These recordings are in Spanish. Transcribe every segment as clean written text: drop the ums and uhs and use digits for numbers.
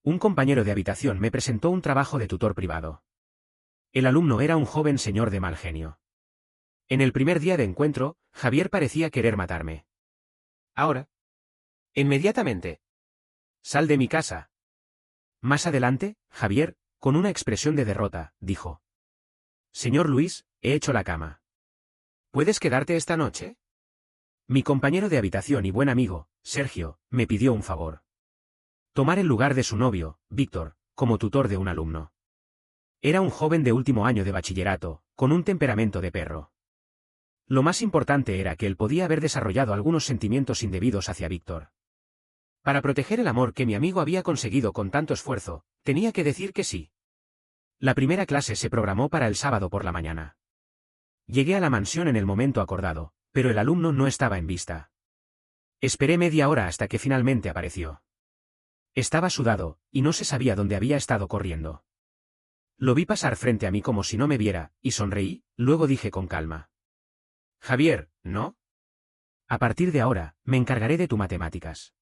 Un compañero de habitación me presentó un trabajo de tutor privado. El alumno era un joven señor de mal genio. En el primer día de encuentro, Javier parecía querer matarme. Ahora. Inmediatamente. Sal de mi casa. Más adelante, Javier, con una expresión de derrota, dijo. Señor Luis, he hecho la cama. ¿Puedes quedarte esta noche? Mi compañero de habitación y buen amigo, Sergio, me pidió un favor. Tomar el lugar de su novio, Víctor, como tutor de un alumno. Era un joven de último año de bachillerato, con un temperamento de perro. Lo más importante era que él podía haber desarrollado algunos sentimientos indebidos hacia Víctor. Para proteger el amor que mi amigo había conseguido con tanto esfuerzo, tenía que decir que sí. La primera clase se programó para el sábado por la mañana. Llegué a la mansión en el momento acordado, pero el alumno no estaba en vista. Esperé media hora hasta que finalmente apareció. Estaba sudado, y no se sabía dónde había estado corriendo. Lo vi pasar frente a mí como si no me viera, y sonreí, luego dije con calma. Javier, ¿no? A partir de ahora, me encargaré de tu matemáticas.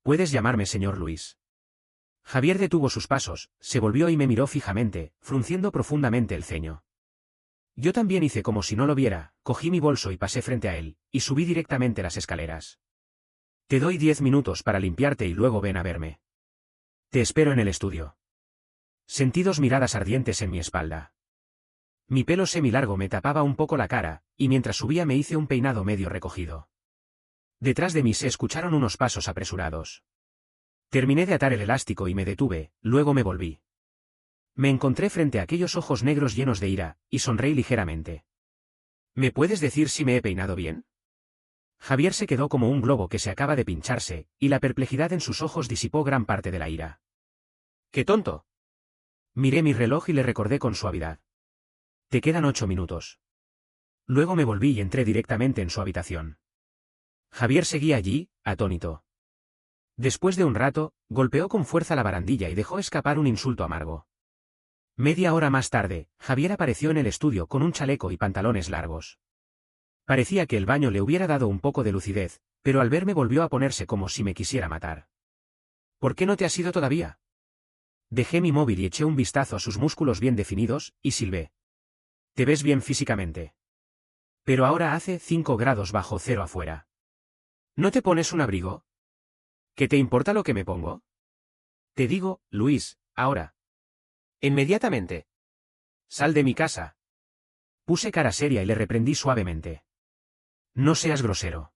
Puedes llamarme señor Luis. Javier detuvo sus pasos, se volvió y me miró fijamente, frunciendo profundamente el ceño. Yo también hice como si no lo viera, cogí mi bolso y pasé frente a él, y subí directamente las escaleras. Te doy 10 minutos para limpiarte y luego ven a verme. Te espero en el estudio. Sentí 2 miradas ardientes en mi espalda. Mi pelo semilargo me tapaba un poco la cara, y mientras subía me hice un peinado medio recogido. Detrás de mí se escucharon unos pasos apresurados. Terminé de atar el elástico y me detuve, luego me volví. Me encontré frente a aquellos ojos negros llenos de ira, y sonreí ligeramente. ¿Me puedes decir si me he peinado bien? Javier se quedó como un globo que se acaba de pincharse, y la perplejidad en sus ojos disipó gran parte de la ira. ¡Qué tonto! Miré mi reloj y le recordé con suavidad. Te quedan 8 minutos. Luego me volví y entré directamente en su habitación. Javier seguía allí, atónito. Después de un rato, golpeó con fuerza la barandilla y dejó escapar un insulto amargo. Media hora más tarde, Javier apareció en el estudio con un chaleco y pantalones largos. Parecía que el baño le hubiera dado un poco de lucidez, pero al verme volvió a ponerse como si me quisiera matar. ¿Por qué no te has ido todavía? Dejé mi móvil y eché un vistazo a sus músculos bien definidos, y silbé. Te ves bien físicamente. Pero ahora hace 5 grados bajo cero afuera. ¿No te pones un abrigo? ¿Qué te importa lo que me pongo? Te digo, Luis, ahora. Inmediatamente. Sal de mi casa. Puse cara seria y le reprendí suavemente. No seas grosero.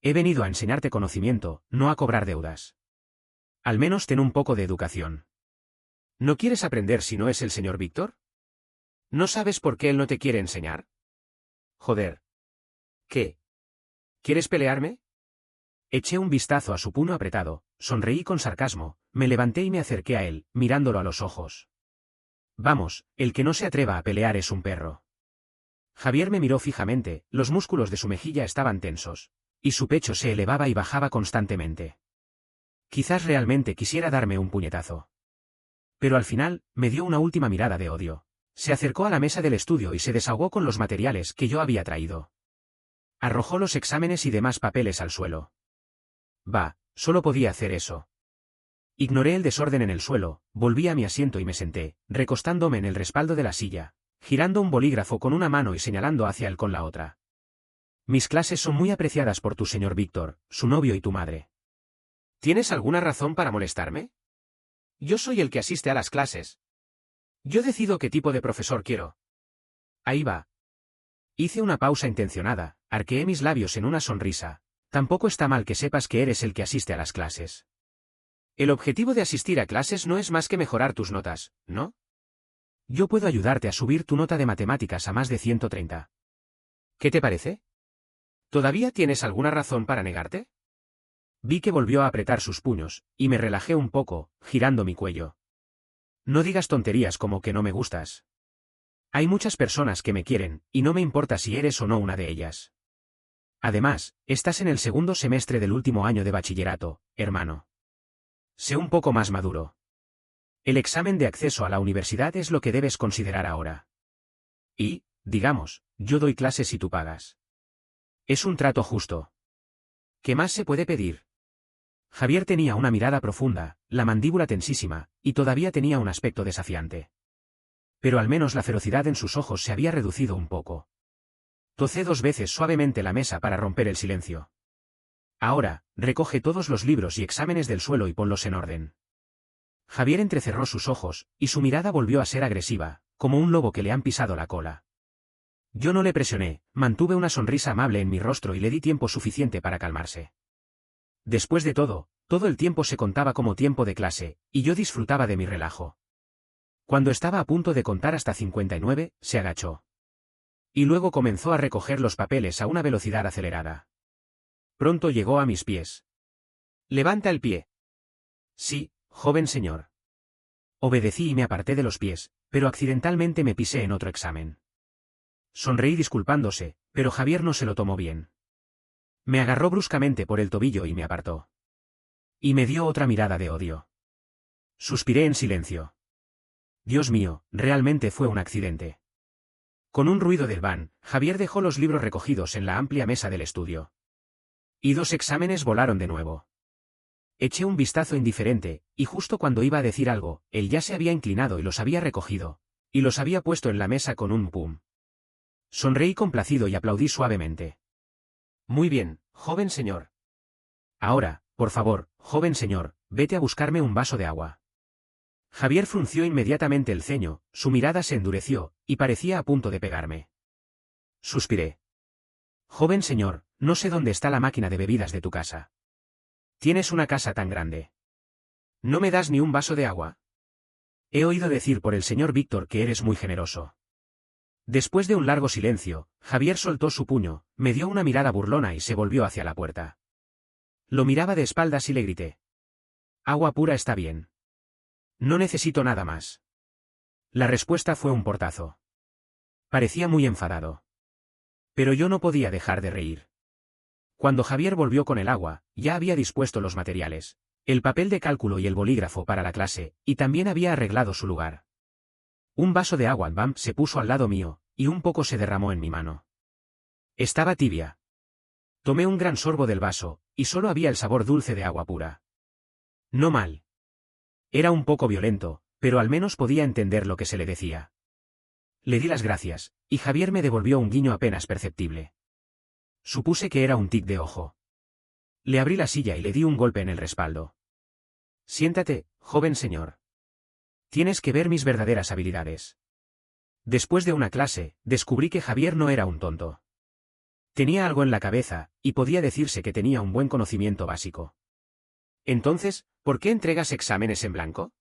He venido a enseñarte conocimiento, no a cobrar deudas. Al menos ten un poco de educación. ¿No quieres aprender si no es el señor Víctor? ¿No sabes por qué él no te quiere enseñar? Joder. ¿Qué? ¿Quieres pelearme? Eché un vistazo a su puño apretado, sonreí con sarcasmo, me levanté y me acerqué a él, mirándolo a los ojos. Vamos, el que no se atreva a pelear es un perro. Javier me miró fijamente, los músculos de su mejilla estaban tensos, y su pecho se elevaba y bajaba constantemente. Quizás realmente quisiera darme un puñetazo. Pero al final, me dio una última mirada de odio. Se acercó a la mesa del estudio y se desahogó con los materiales que yo había traído. Arrojó los exámenes y demás papeles al suelo. Bah, solo podía hacer eso. Ignoré el desorden en el suelo, volví a mi asiento y me senté, recostándome en el respaldo de la silla, girando un bolígrafo con una mano y señalando hacia él con la otra. Mis clases son muy apreciadas por tu señor Víctor, su novio y tu madre. ¿Tienes alguna razón para molestarme? Yo soy el que asiste a las clases. Yo decido qué tipo de profesor quiero. Ahí va. Hice una pausa intencionada, arqueé mis labios en una sonrisa. Tampoco está mal que sepas que eres el que asiste a las clases. El objetivo de asistir a clases no es más que mejorar tus notas, ¿no? Yo puedo ayudarte a subir tu nota de matemáticas a más de 130. ¿Qué te parece? ¿Todavía tienes alguna razón para negarte? Vi que volvió a apretar sus puños, y me relajé un poco, girando mi cuello. No digas tonterías como que no me gustas. Hay muchas personas que me quieren, y no me importa si eres o no una de ellas. Además, estás en el segundo semestre del último año de bachillerato, hermano. Sé un poco más maduro. El examen de acceso a la universidad es lo que debes considerar ahora. Y, digamos, yo doy clases y tú pagas. Es un trato justo. ¿Qué más se puede pedir? Javier tenía una mirada profunda, la mandíbula tensísima, y todavía tenía un aspecto desafiante. Pero al menos la ferocidad en sus ojos se había reducido un poco. Tocé 2 veces suavemente la mesa para romper el silencio. Ahora, recoge todos los libros y exámenes del suelo y ponlos en orden. Javier entrecerró sus ojos, y su mirada volvió a ser agresiva, como un lobo que le han pisado la cola. Yo no le presioné, mantuve una sonrisa amable en mi rostro y le di tiempo suficiente para calmarse. Después de todo el tiempo se contaba como tiempo de clase, y yo disfrutaba de mi relajo. Cuando estaba a punto de contar hasta 59, se agachó. Y luego comenzó a recoger los papeles a una velocidad acelerada. Pronto llegó a mis pies. «Levanta el pie». «Sí, joven señor». Obedecí y me aparté de los pies, pero accidentalmente me pisé en otro examen. Sonreí disculpándose, pero Javier no se lo tomó bien. Me agarró bruscamente por el tobillo y me apartó. Y me dio otra mirada de odio. Suspiré en silencio. Dios mío, realmente fue un accidente. Con un ruido del van, Javier dejó los libros recogidos en la amplia mesa del estudio. Y 2 exámenes volaron de nuevo. Eché un vistazo indiferente, y justo cuando iba a decir algo, él ya se había inclinado y los había recogido, y los había puesto en la mesa con un pum. Sonreí complacido y aplaudí suavemente. «Muy bien, joven señor. Ahora, por favor, joven señor, vete a buscarme un vaso de agua». Javier frunció inmediatamente el ceño, su mirada se endureció, y parecía a punto de pegarme. Suspiré. «Joven señor, no sé dónde está la máquina de bebidas de tu casa. Tienes una casa tan grande. ¿No me das ni un vaso de agua? He oído decir por el señor Víctor que eres muy generoso». Después de un largo silencio, Javier soltó su puño, me dio una mirada burlona y se volvió hacia la puerta. Lo miraba de espaldas y le grité. «Agua pura está bien. No necesito nada más». La respuesta fue un portazo. Parecía muy enfadado. Pero yo no podía dejar de reír. Cuando Javier volvió con el agua, ya había dispuesto los materiales, el papel de cálculo y el bolígrafo para la clase, y también había arreglado su lugar. Un vaso de agua Bam se puso al lado mío, y un poco se derramó en mi mano. Estaba tibia. Tomé un gran sorbo del vaso, y solo había el sabor dulce de agua pura. No mal. Era un poco violento, pero al menos podía entender lo que se le decía. Le di las gracias, y Javier me devolvió un guiño apenas perceptible. Supuse que era un tic de ojo. Le abrí la silla y le di un golpe en el respaldo. «Siéntate, joven señor. Tienes que ver mis verdaderas habilidades». Después de una clase, descubrí que Javier no era un tonto. Tenía algo en la cabeza, y podía decirse que tenía un buen conocimiento básico. «Entonces, ¿por qué entregas exámenes en blanco?»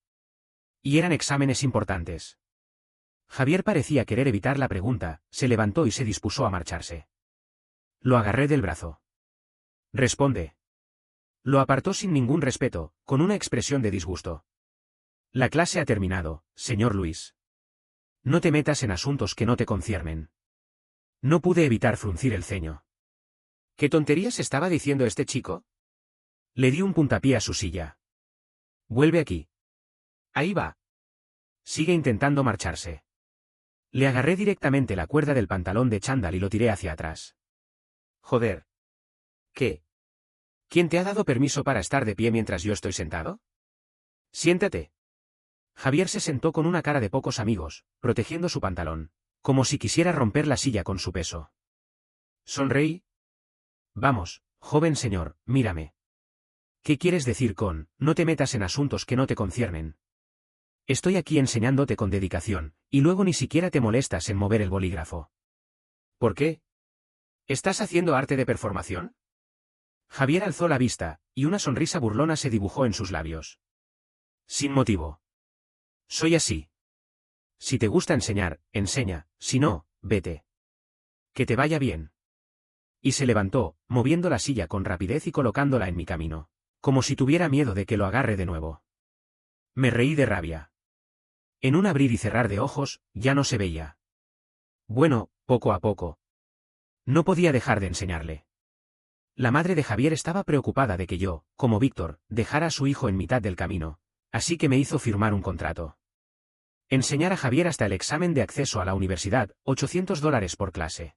Y eran exámenes importantes. Javier parecía querer evitar la pregunta, se levantó y se dispuso a marcharse. Lo agarré del brazo. «Responde». Lo apartó sin ningún respeto, con una expresión de disgusto. «La clase ha terminado, señor Luis. No te metas en asuntos que no te conciernen». No pude evitar fruncir el ceño. ¿Qué tonterías estaba diciendo este chico? Le di un puntapié a su silla. «Vuelve aquí». «Ahí va». Sigue intentando marcharse. Le agarré directamente la cuerda del pantalón de chándal y lo tiré hacia atrás. «Joder. ¿Qué? ¿Quién te ha dado permiso para estar de pie mientras yo estoy sentado? Siéntate». Javier se sentó con una cara de pocos amigos, protegiendo su pantalón, como si quisiera romper la silla con su peso. Sonreí. «Vamos, joven señor, mírame. ¿Qué quieres decir con, no te metas en asuntos que no te conciernen? Estoy aquí enseñándote con dedicación, y luego ni siquiera te molestas en mover el bolígrafo. ¿Por qué? ¿Estás haciendo arte de performación?» Javier alzó la vista, y una sonrisa burlona se dibujó en sus labios. «Sin motivo. Soy así. Si te gusta enseñar, enseña, si no, vete. Que te vaya bien». Y se levantó, moviendo la silla con rapidez y colocándola en mi camino, como si tuviera miedo de que lo agarre de nuevo. Me reí de rabia. En un abrir y cerrar de ojos, ya no se veía. Bueno, poco a poco. No podía dejar de enseñarle. La madre de Javier estaba preocupada de que yo, como Víctor, dejara a su hijo en mitad del camino, así que me hizo firmar un contrato. Enseñar a Javier hasta el examen de acceso a la universidad, $800 por clase.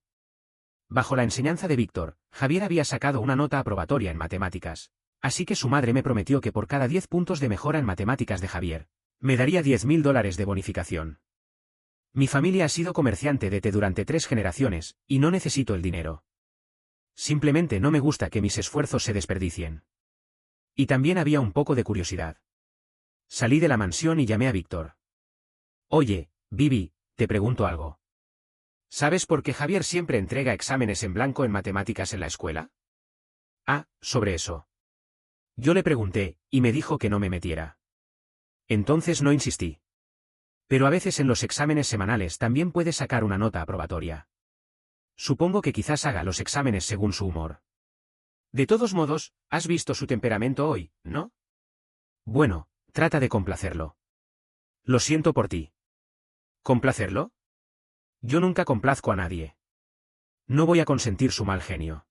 Bajo la enseñanza de Víctor, Javier había sacado una nota aprobatoria en matemáticas, así que su madre me prometió que por cada 10 puntos de mejora en matemáticas de Javier, me daría $10.000 de bonificación. Mi familia ha sido comerciante de té durante 3 generaciones, y no necesito el dinero. Simplemente no me gusta que mis esfuerzos se desperdicien. Y también había un poco de curiosidad. Salí de la mansión y llamé a Víctor. Oye, Vivi, te pregunto algo. ¿Sabes por qué Javier siempre entrega exámenes en blanco en matemáticas en la escuela? Ah, sobre eso. Yo le pregunté, y me dijo que no me metiera. Entonces no insistí. Pero a veces en los exámenes semanales también puede sacar una nota aprobatoria. Supongo que quizás haga los exámenes según su humor. De todos modos, has visto su temperamento hoy, ¿no? Bueno, trata de complacerlo. Lo siento por ti. ¿Complacerlo? Yo nunca complazco a nadie. No voy a consentir su mal genio.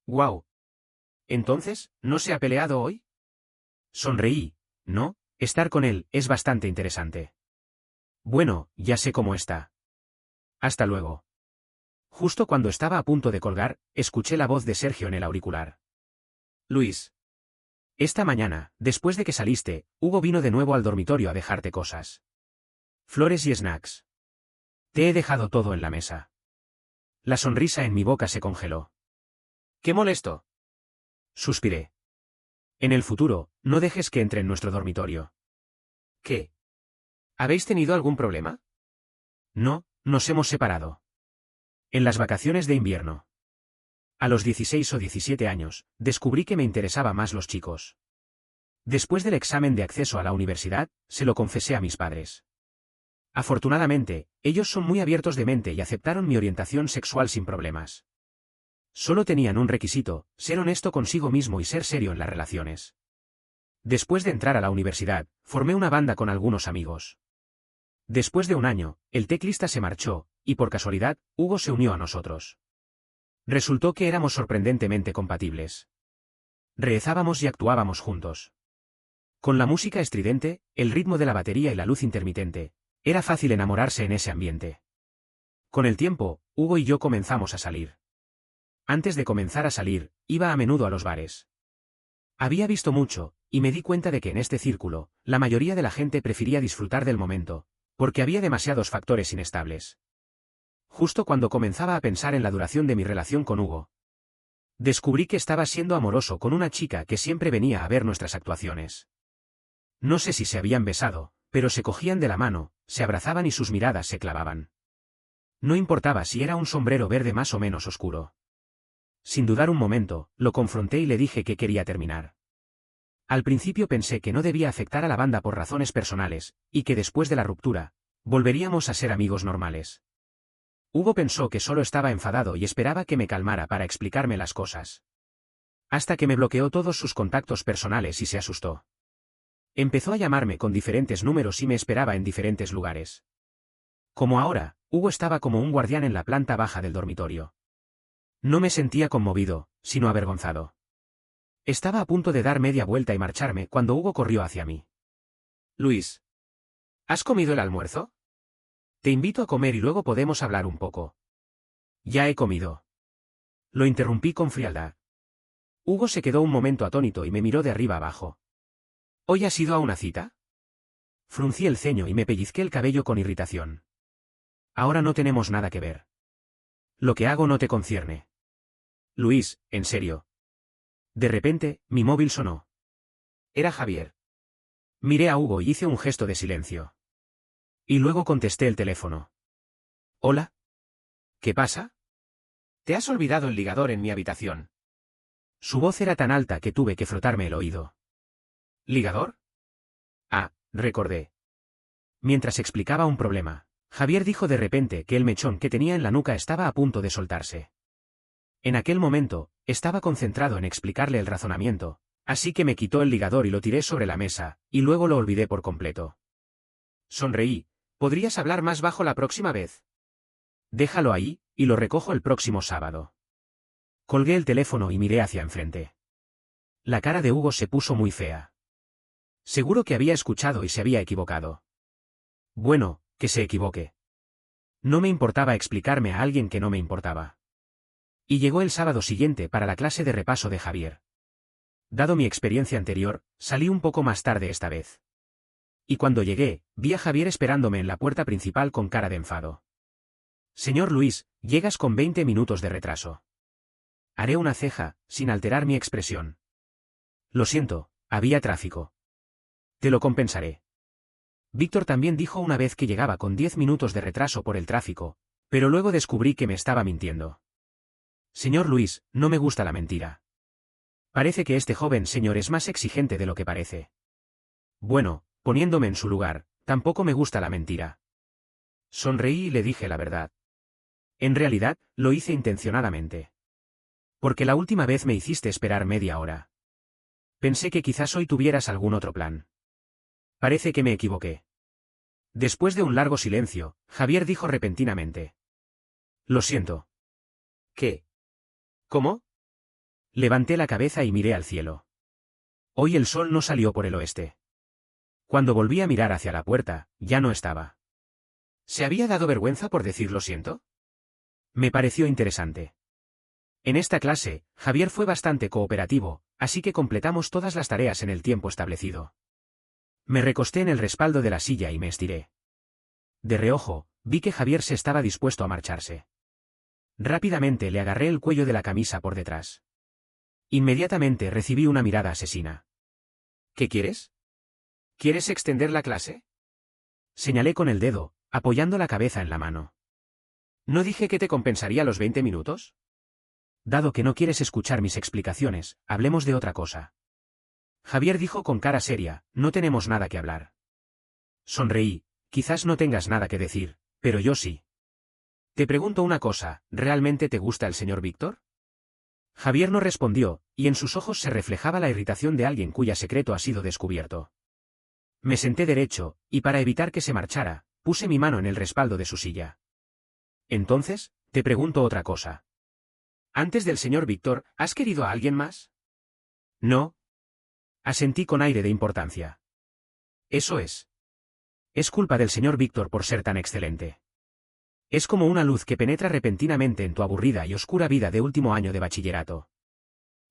Guau. Entonces, ¿no se ha peleado hoy? Sonreí. No, estar con él es bastante interesante. Bueno, ya sé cómo está. Hasta luego. Justo cuando estaba a punto de colgar, escuché la voz de Sergio en el auricular. Luis. Esta mañana, después de que saliste, Hugo vino de nuevo al dormitorio a dejarte cosas. Flores y snacks. Te he dejado todo en la mesa. La sonrisa en mi boca se congeló. ¡Qué molesto! Suspiré. En el futuro, no dejes que entre en nuestro dormitorio. ¿Qué? ¿Habéis tenido algún problema? No, nos hemos separado. En las vacaciones de invierno. A los 16 o 17 años, descubrí que me interesaba más los chicos. Después del examen de acceso a la universidad, se lo confesé a mis padres. Afortunadamente, ellos son muy abiertos de mente y aceptaron mi orientación sexual sin problemas. Solo tenían un requisito, ser honesto consigo mismo y ser serio en las relaciones. Después de entrar a la universidad, formé una banda con algunos amigos. Después de un año, el teclista se marchó, y por casualidad, Hugo se unió a nosotros. Resultó que éramos sorprendentemente compatibles. Rezábamos y actuábamos juntos. Con la música estridente, el ritmo de la batería y la luz intermitente, era fácil enamorarse en ese ambiente. Con el tiempo, Hugo y yo comenzamos a salir. Antes de comenzar a salir, iba a menudo a los bares. Había visto mucho, y me di cuenta de que en este círculo, la mayoría de la gente prefería disfrutar del momento, porque había demasiados factores inestables. Justo cuando comenzaba a pensar en la duración de mi relación con Hugo, descubrí que estaba siendo amoroso con una chica que siempre venía a ver nuestras actuaciones. No sé si se habían besado, pero se cogían de la mano, se abrazaban y sus miradas se clavaban. No importaba si era un sombrero verde más o menos oscuro. Sin dudar un momento, lo confronté y le dije que quería terminar. Al principio pensé que no debía afectar a la banda por razones personales, y que después de la ruptura, volveríamos a ser amigos normales. Hugo pensó que solo estaba enfadado y esperaba que me calmara para explicarme las cosas. Hasta que me bloqueó todos sus contactos personales y se asustó. Empezó a llamarme con diferentes números y me esperaba en diferentes lugares. Como ahora, Hugo estaba como un guardián en la planta baja del dormitorio. No me sentía conmovido, sino avergonzado. Estaba a punto de dar media vuelta y marcharme cuando Hugo corrió hacia mí. Luis. ¿Has comido el almuerzo? Te invito a comer y luego podemos hablar un poco. Ya he comido. Lo interrumpí con frialdad. Hugo se quedó un momento atónito y me miró de arriba abajo. ¿Hoy has ido a una cita? Fruncí el ceño y me pellizqué el cabello con irritación. Ahora no tenemos nada que ver. Lo que hago no te concierne. Luis, en serio. De repente, mi móvil sonó. Era Javier. Miré a Hugo y hice un gesto de silencio. Y luego contesté el teléfono. ¿Hola? ¿Qué pasa? Te has olvidado el ligador en mi habitación. Su voz era tan alta que tuve que frotarme el oído. ¿Ligador? Ah, recordé. Mientras explicaba un problema, Javier dijo de repente que el mechón que tenía en la nuca estaba a punto de soltarse. En aquel momento, estaba concentrado en explicarle el razonamiento, así que me quitó el ligador y lo tiré sobre la mesa, y luego lo olvidé por completo. Sonreí. ¿Podrías hablar más bajo la próxima vez? Déjalo ahí, y lo recojo el próximo sábado. Colgué el teléfono y miré hacia enfrente. La cara de Hugo se puso muy fea. Seguro que había escuchado y se había equivocado. Bueno, que se equivoque. No me importaba explicarme a alguien que no me importaba. Y llegó el sábado siguiente para la clase de repaso de Javier. Dado mi experiencia anterior, salí un poco más tarde esta vez. Y cuando llegué, vi a Javier esperándome en la puerta principal con cara de enfado. Señor Luis, llegas con 20 minutos de retraso. Haré una ceja, sin alterar mi expresión. Lo siento, había tráfico. Te lo compensaré. Víctor también dijo una vez que llegaba con 10 minutos de retraso por el tráfico, pero luego descubrí que me estaba mintiendo. Señor Luis, no me gusta la mentira. Parece que este joven señor es más exigente de lo que parece. Bueno, poniéndome en su lugar, tampoco me gusta la mentira. Sonreí y le dije la verdad. En realidad, lo hice intencionadamente. Porque la última vez me hiciste esperar media hora. Pensé que quizás hoy tuvieras algún otro plan. Parece que me equivoqué. Después de un largo silencio, Javier dijo repentinamente. Lo siento. ¿Qué? ¿Cómo? Levanté la cabeza y miré al cielo. Hoy el sol no salió por el oeste. Cuando volví a mirar hacia la puerta, ya no estaba. ¿Se había dado vergüenza por decir lo siento? Me pareció interesante. En esta clase, Javier fue bastante cooperativo, así que completamos todas las tareas en el tiempo establecido. Me recosté en el respaldo de la silla y me estiré. De reojo, vi que Javier se estaba dispuesto a marcharse. Rápidamente le agarré el cuello de la camisa por detrás. Inmediatamente recibí una mirada asesina. ¿Qué quieres? ¿Quieres extender la clase? Señalé con el dedo, apoyando la cabeza en la mano. ¿No dije que te compensaría los 20 minutos? Dado que no quieres escuchar mis explicaciones, hablemos de otra cosa. Javier dijo con cara seria, no tenemos nada que hablar. Sonreí, quizás no tengas nada que decir, pero yo sí. Te pregunto una cosa, ¿realmente te gusta el señor Víctor? Javier no respondió, y en sus ojos se reflejaba la irritación de alguien cuya secreto ha sido descubierto. Me senté derecho, y para evitar que se marchara, puse mi mano en el respaldo de su silla. Entonces, te pregunto otra cosa. Antes del señor Víctor, ¿has querido a alguien más? No. Asentí con aire de importancia. Eso es. Es culpa del señor Víctor por ser tan excelente. Es como una luz que penetra repentinamente en tu aburrida y oscura vida de último año de bachillerato.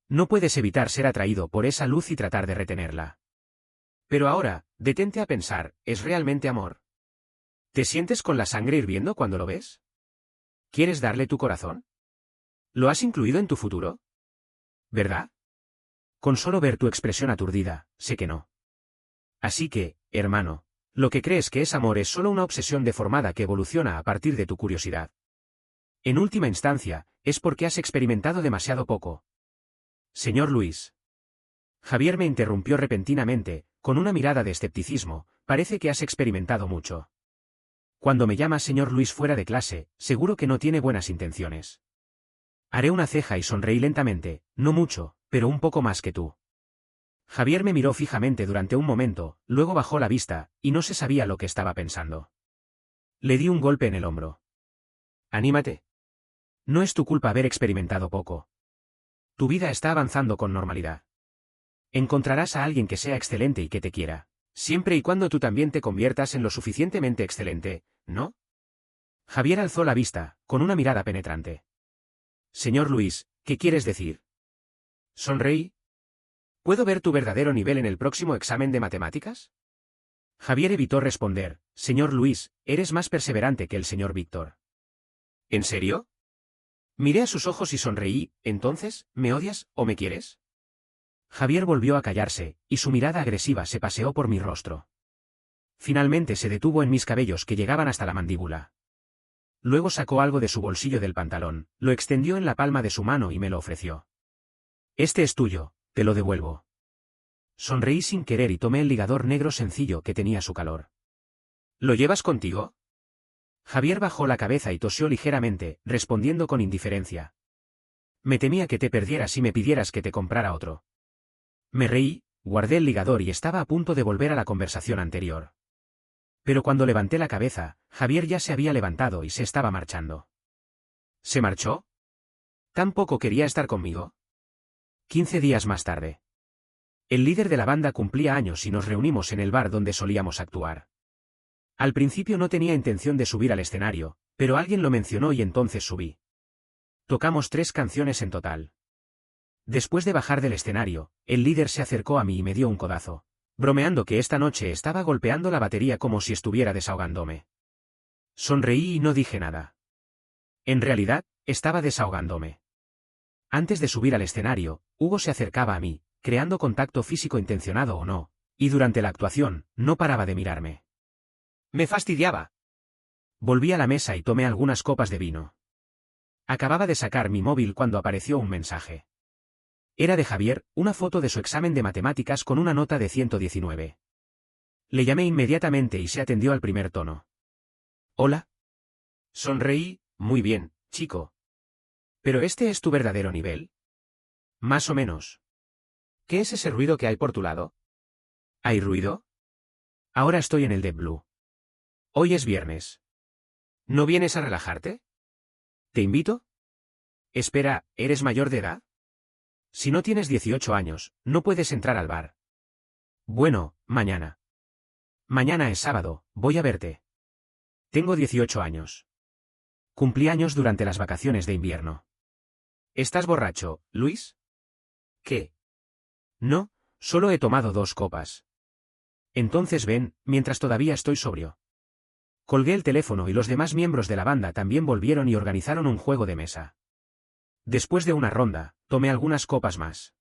No puedes evitar ser atraído por esa luz y tratar de retenerla. Pero ahora, detente a pensar, ¿es realmente amor? ¿Te sientes con la sangre hirviendo cuando lo ves? ¿Quieres darle tu corazón? ¿Lo has incluido en tu futuro? ¿Verdad? Con solo ver tu expresión aturdida, sé que no. Así que, hermano, lo que crees que es amor es solo una obsesión deformada que evoluciona a partir de tu curiosidad. En última instancia, es porque has experimentado demasiado poco. Señor Luis. Javier me interrumpió repentinamente, con una mirada de escepticismo, parece que has experimentado mucho. Cuando me llamas señor Luis fuera de clase, seguro que no tiene buenas intenciones. Haré una ceja y sonreí lentamente, no mucho, pero un poco más que tú. Javier me miró fijamente durante un momento, luego bajó la vista, y no se sabía lo que estaba pensando. Le di un golpe en el hombro. Anímate. No es tu culpa haber experimentado poco. Tu vida está avanzando con normalidad. Encontrarás a alguien que sea excelente y que te quiera, siempre y cuando tú también te conviertas en lo suficientemente excelente, ¿no? Javier alzó la vista, con una mirada penetrante. Señor Luis, ¿qué quieres decir? Sonreí. ¿Puedo ver tu verdadero nivel en el próximo examen de matemáticas? Javier evitó responder, señor Luis, eres más perseverante que el señor Víctor. ¿En serio? Miré a sus ojos y sonreí, entonces, ¿me odias o me quieres? Javier volvió a callarse, y su mirada agresiva se paseó por mi rostro. Finalmente se detuvo en mis cabellos que llegaban hasta la mandíbula. Luego sacó algo de su bolsillo del pantalón, lo extendió en la palma de su mano y me lo ofreció. Este es tuyo, te lo devuelvo. Sonreí sin querer y tomé el ligador negro sencillo que tenía su calor. ¿Lo llevas contigo? Javier bajó la cabeza y tosió ligeramente, respondiendo con indiferencia. Me temía que te perdieras y me pidieras que te comprara otro. Me reí, guardé el ligador y estaba a punto de volver a la conversación anterior. Pero cuando levanté la cabeza, Javier ya se había levantado y se estaba marchando. ¿Se marchó? ¿Tampoco quería estar conmigo? 15 días más tarde. El líder de la banda cumplía años y nos reunimos en el bar donde solíamos actuar. Al principio no tenía intención de subir al escenario, pero alguien lo mencionó y entonces subí. Tocamos 3 canciones en total. Después de bajar del escenario, el líder se acercó a mí y me dio un codazo, bromeando que esta noche estaba golpeando la batería como si estuviera desahogándome. Sonreí y no dije nada. En realidad, estaba desahogándome. Antes de subir al escenario, Hugo se acercaba a mí, creando contacto físico intencionado o no, y durante la actuación, no paraba de mirarme. Me fastidiaba. Volví a la mesa y tomé algunas copas de vino. Acababa de sacar mi móvil cuando apareció un mensaje. Era de Javier, una foto de su examen de matemáticas con una nota de 119. Le llamé inmediatamente y se atendió al primer tono. ¿Hola? Sonreí, muy bien, chico. ¿Pero este es tu verdadero nivel? Más o menos. ¿Qué es ese ruido que hay por tu lado? ¿Hay ruido? Ahora estoy en el Deep Blue. Hoy es viernes. ¿No vienes a relajarte? ¿Te invito? Espera, ¿eres mayor de edad? Si no tienes 18 años, no puedes entrar al bar. Bueno, mañana. Mañana es sábado, voy a verte. Tengo 18 años. Cumplí años durante las vacaciones de invierno. ¿Estás borracho, Luis? ¿Qué? No, solo he tomado 2 copas. Entonces ven, mientras todavía estoy sobrio. Colgué el teléfono y los demás miembros de la banda también volvieron y organizaron un juego de mesa. Después de una ronda, tomé algunas copas más.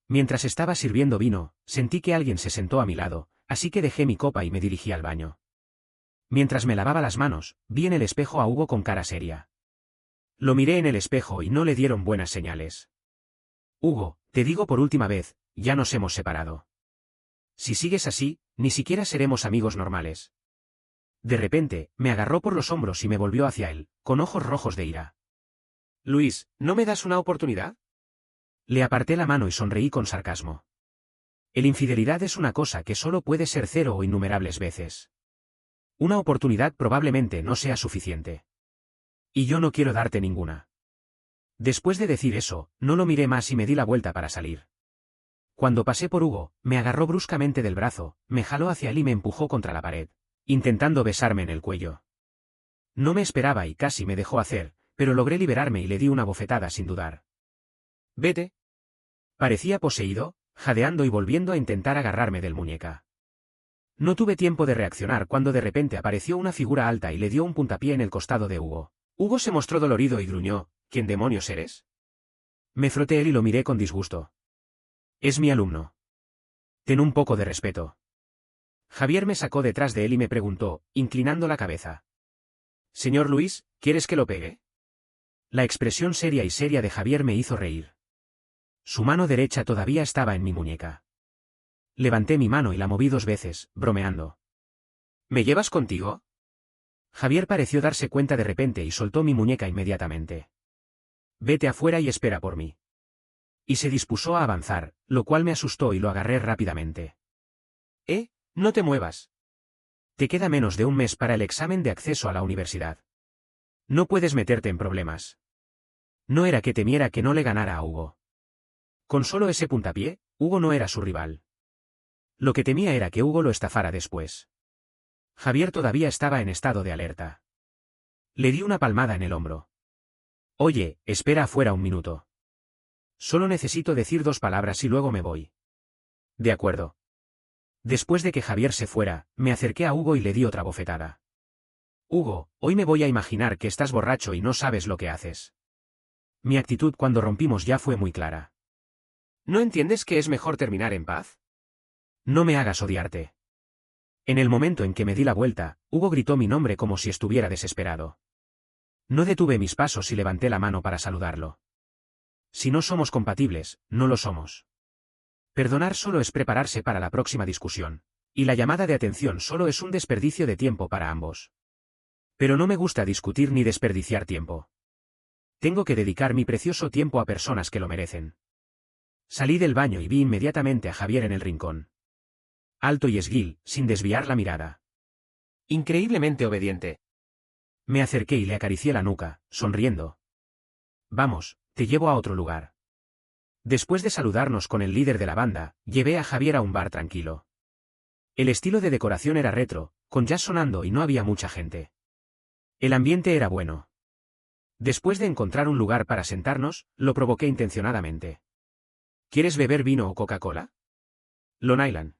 Mientras estaba sirviendo vino, sentí que alguien se sentó a mi lado, así que dejé mi copa y me dirigí al baño. Mientras me lavaba las manos, vi en el espejo a Hugo con cara seria. Lo miré en el espejo y no le dieron buenas señales. Hugo, te digo por última vez, ya nos hemos separado. Si sigues así, ni siquiera seremos amigos normales. De repente, me agarró por los hombros y me volvió hacia él, con ojos rojos de ira. Luis, ¿no me das una oportunidad? Le aparté la mano y sonreí con sarcasmo. El infidelidad es una cosa que solo puede ser 0 o innumerables veces. Una oportunidad probablemente no sea suficiente. Y yo no quiero darte ninguna. Después de decir eso, no lo miré más y me di la vuelta para salir. Cuando pasé por Hugo, me agarró bruscamente del brazo, me jaló hacia él y me empujó contra la pared, intentando besarme en el cuello. No me esperaba y casi me dejó hacer, pero logré liberarme y le di una bofetada sin dudar. Vete. Parecía poseído, jadeando y volviendo a intentar agarrarme del muñeca. No tuve tiempo de reaccionar cuando de repente apareció una figura alta y le dio un puntapié en el costado de Hugo. Hugo se mostró dolorido y gruñó, ¿quién demonios eres? Me froté él y lo miré con disgusto. Es mi alumno. Ten un poco de respeto. Javier me sacó detrás de él y me preguntó, inclinando la cabeza. Señor Luis, ¿quieres que lo pegue? La expresión seria y seria de Javier me hizo reír. Su mano derecha todavía estaba en mi muñeca. Levanté mi mano y la moví 2 veces, bromeando. ¿Me llevas contigo? Javier pareció darse cuenta de repente y soltó mi muñeca inmediatamente. Vete afuera y espera por mí. Y se dispuso a avanzar, lo cual me asustó y lo agarré rápidamente. No te muevas. Te queda menos de un mes para el examen de acceso a la universidad. No puedes meterte en problemas. No era que temiera que no le ganara a Hugo. Con solo ese puntapié, Hugo no era su rival. Lo que temía era que Hugo lo estafara después. Javier todavía estaba en estado de alerta. Le di una palmada en el hombro. Oye, espera afuera un minuto. Solo necesito decir 2 palabras y luego me voy. De acuerdo. Después de que Javier se fuera, me acerqué a Hugo y le di otra bofetada. Hugo, hoy me voy a imaginar que estás borracho y no sabes lo que haces. Mi actitud cuando rompimos ya fue muy clara. ¿No entiendes que es mejor terminar en paz? No me hagas odiarte. En el momento en que me di la vuelta, Hugo gritó mi nombre como si estuviera desesperado. No detuve mis pasos y levanté la mano para saludarlo. Si no somos compatibles, no lo somos. Perdonar solo es prepararse para la próxima discusión, y la llamada de atención solo es un desperdicio de tiempo para ambos. Pero no me gusta discutir ni desperdiciar tiempo. Tengo que dedicar mi precioso tiempo a personas que lo merecen. Salí del baño y vi inmediatamente a Javier en el rincón. Alto y esguil, sin desviar la mirada. Increíblemente obediente. Me acerqué y le acaricié la nuca, sonriendo. Vamos, te llevo a otro lugar. Después de saludarnos con el líder de la banda, llevé a Javier a un bar tranquilo. El estilo de decoración era retro, con jazz sonando y no había mucha gente. El ambiente era bueno. Después de encontrar un lugar para sentarnos, lo provoqué intencionadamente. ¿Quieres beber vino o Coca-Cola? Long Island.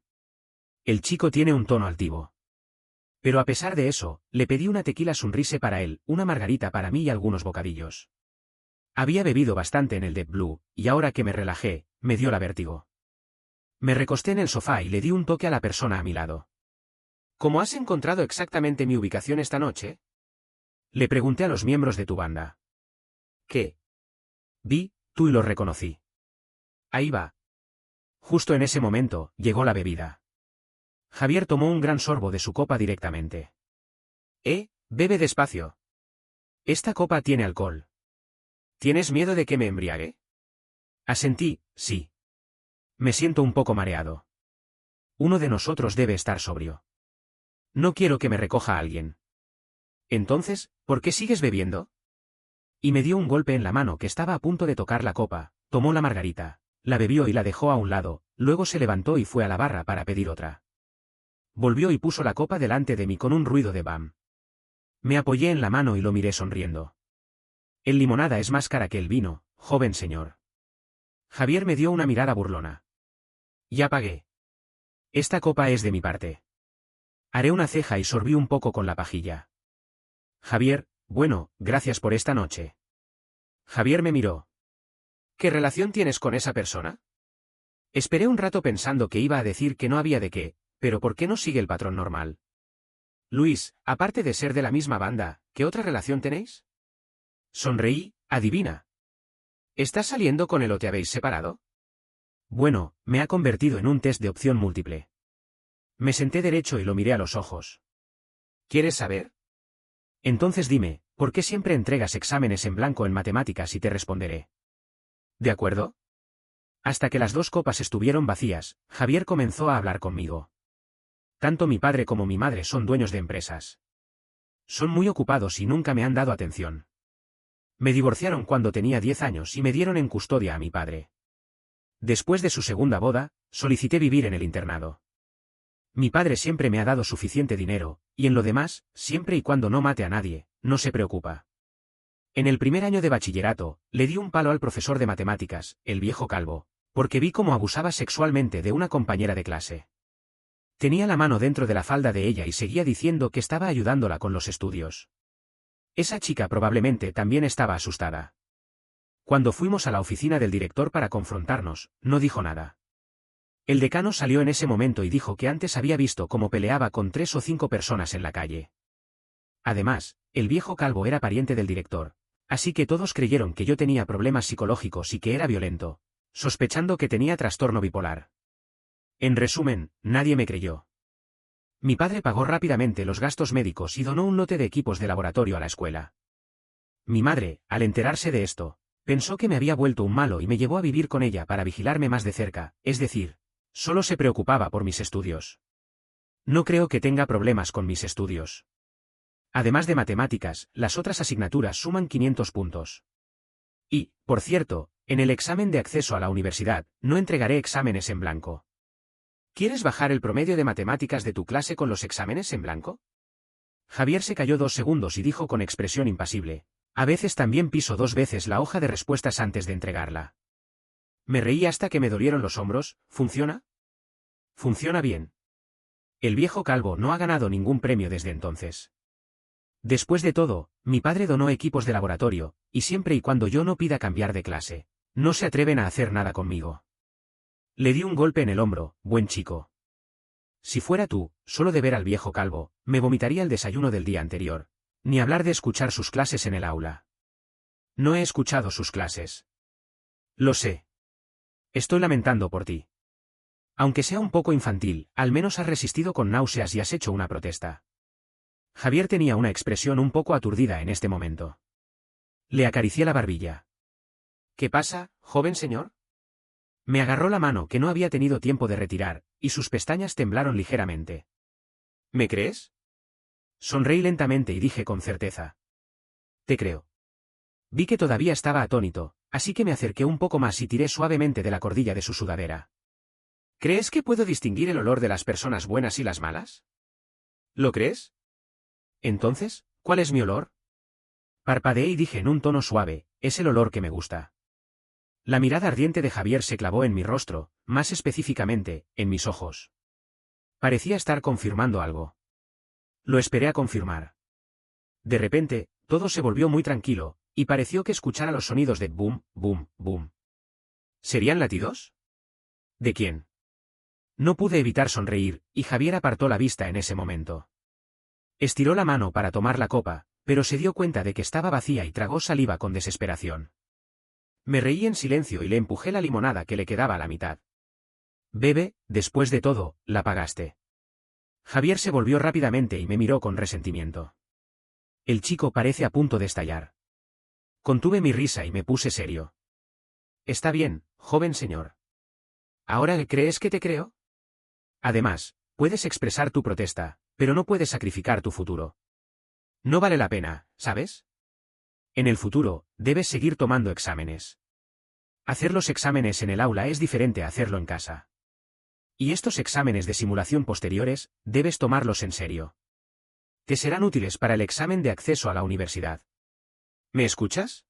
El chico tiene un tono altivo. Pero a pesar de eso, le pedí una tequila Sunrise para él, una margarita para mí y algunos bocadillos. Había bebido bastante en el Deep Blue, y ahora que me relajé, me dio la vértigo. Me recosté en el sofá y le di un toque a la persona a mi lado. ¿Cómo has encontrado exactamente mi ubicación esta noche? Le pregunté a los miembros de tu banda. ¿Qué? Vi, tú y lo reconocí. Ahí va. Justo en ese momento, llegó la bebida. Javier tomó un gran sorbo de su copa directamente. Bebe despacio. Esta copa tiene alcohol. ¿Tienes miedo de que me embriague? Asentí, sí. Me siento un poco mareado. Uno de nosotros debe estar sobrio. No quiero que me recoja alguien. Entonces, ¿por qué sigues bebiendo? Y me dio un golpe en la mano que estaba a punto de tocar la copa, tomó la margarita, la bebió y la dejó a un lado, luego se levantó y fue a la barra para pedir otra. Volvió y puso la copa delante de mí con un ruido de bam. Me apoyé en la mano y lo miré sonriendo. El limonada es más cara que el vino, joven señor. Javier me dio una mirada burlona. Ya pagué. Esta copa es de mi parte. Haré una ceja y sorbí un poco con la pajilla. Javier, bueno, gracias por esta noche. Javier me miró. ¿Qué relación tienes con esa persona? Esperé un rato pensando que iba a decir que no había de qué, pero ¿por qué no sigue el patrón normal? Luis, aparte de ser de la misma banda, ¿qué otra relación tenéis? Sonreí, adivina. ¿Estás saliendo con él o te habéis separado? Bueno, me ha convertido en un test de opción múltiple. Me senté derecho y lo miré a los ojos. ¿Quieres saber? Entonces dime, ¿por qué siempre entregas exámenes en blanco en matemáticas y te responderé? ¿De acuerdo? Hasta que las dos copas estuvieron vacías, Javier comenzó a hablar conmigo. Tanto mi padre como mi madre son dueños de empresas. Son muy ocupados y nunca me han dado atención. Me divorciaron cuando tenía 10 años y me dieron en custodia a mi padre. Después de su segunda boda, solicité vivir en el internado. Mi padre siempre me ha dado suficiente dinero, y en lo demás, siempre y cuando no mate a nadie, no se preocupa. En el primer año de bachillerato, le di un palo al profesor de matemáticas, el viejo calvo, porque vi cómo abusaba sexualmente de una compañera de clase. Tenía la mano dentro de la falda de ella y seguía diciendo que estaba ayudándola con los estudios. Esa chica probablemente también estaba asustada. Cuando fuimos a la oficina del director para confrontarnos, no dijo nada. El decano salió en ese momento y dijo que antes había visto cómo peleaba con 3 o 5 personas en la calle. Además, el viejo calvo era pariente del director, así que todos creyeron que yo tenía problemas psicológicos y que era violento, sospechando que tenía trastorno bipolar. En resumen, nadie me creyó. Mi padre pagó rápidamente los gastos médicos y donó un lote de equipos de laboratorio a la escuela. Mi madre, al enterarse de esto, pensó que me había vuelto un malo y me llevó a vivir con ella para vigilarme más de cerca, es decir, solo se preocupaba por mis estudios. No creo que tenga problemas con mis estudios. Además de matemáticas, las otras asignaturas suman 500 puntos. Y, por cierto, en el examen de acceso a la universidad, no entregaré exámenes en blanco. ¿Quieres bajar el promedio de matemáticas de tu clase con los exámenes en blanco? Javier se calló 2 segundos y dijo con expresión impasible, a veces también piso 2 veces la hoja de respuestas antes de entregarla. Me reí hasta que me dolieron los hombros, ¿funciona? Funciona bien. El viejo calvo no ha ganado ningún premio desde entonces. Después de todo, mi padre donó equipos de laboratorio, y siempre y cuando yo no pida cambiar de clase, no se atreven a hacer nada conmigo. Le di un golpe en el hombro, buen chico. Si fuera tú, solo de ver al viejo calvo, me vomitaría el desayuno del día anterior. Ni hablar de escuchar sus clases en el aula. No he escuchado sus clases. Lo sé. Estoy lamentando por ti. Aunque sea un poco infantil, al menos has resistido con náuseas y has hecho una protesta. Javier tenía una expresión un poco aturdida en este momento. Le acaricié la barbilla. ¿Qué pasa, joven señor? Me agarró la mano que no había tenido tiempo de retirar, y sus pestañas temblaron ligeramente. ¿Me crees? Sonreí lentamente y dije con certeza. Te creo. Vi que todavía estaba atónito, así que me acerqué un poco más y tiré suavemente de la cordilla de su sudadera. ¿Crees que puedo distinguir el olor de las personas buenas y las malas? ¿Lo crees? Entonces, ¿cuál es mi olor? Parpadeé y dije en un tono suave, es el olor que me gusta. La mirada ardiente de Javier se clavó en mi rostro, más específicamente, en mis ojos. Parecía estar confirmando algo. Lo esperé a confirmar. De repente, todo se volvió muy tranquilo, y pareció que escuchara los sonidos de boom, boom, boom. ¿Serían latidos? ¿De quién? No pude evitar sonreír, y Javier apartó la vista en ese momento. Estiró la mano para tomar la copa, pero se dio cuenta de que estaba vacía y tragó saliva con desesperación. Me reí en silencio y le empujé la limonada que le quedaba a la mitad. Bebe, después de todo, la pagaste. Javier se volvió rápidamente y me miró con resentimiento. El chico parece a punto de estallar. Contuve mi risa y me puse serio. Está bien, joven señor. ¿Ahora crees que te creo? Además, puedes expresar tu protesta, pero no puedes sacrificar tu futuro. No vale la pena, ¿sabes? En el futuro, debes seguir tomando exámenes. Hacer los exámenes en el aula es diferente a hacerlo en casa. Y estos exámenes de simulación posteriores, debes tomarlos en serio. Te serán útiles para el examen de acceso a la universidad. ¿Me escuchas?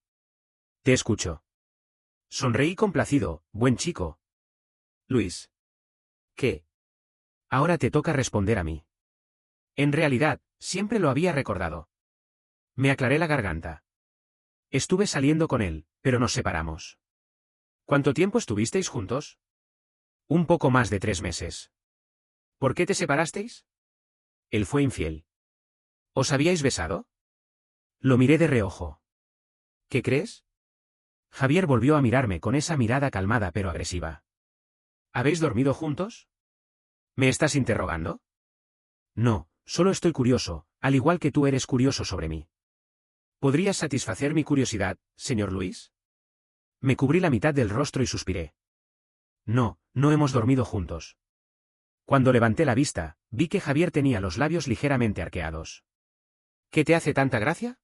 Te escucho. Sonreí complacido, buen chico. Luis. ¿Qué? Ahora te toca responder a mí. En realidad, siempre lo había recordado. Me aclaré la garganta. Estuve saliendo con él, pero nos separamos. ¿Cuánto tiempo estuvisteis juntos? Un poco más de 3 meses. ¿Por qué te separasteis? Él fue infiel. ¿Os habíais besado? Lo miré de reojo. ¿Qué crees? Javier volvió a mirarme con esa mirada calmada pero agresiva. ¿Habéis dormido juntos? ¿Me estás interrogando? No, solo estoy curioso, al igual que tú eres curioso sobre mí. ¿Podrías satisfacer mi curiosidad, señor Luis? Me cubrí la mitad del rostro y suspiré. No, no hemos dormido juntos. Cuando levanté la vista, vi que Javier tenía los labios ligeramente arqueados. ¿Qué te hace tanta gracia?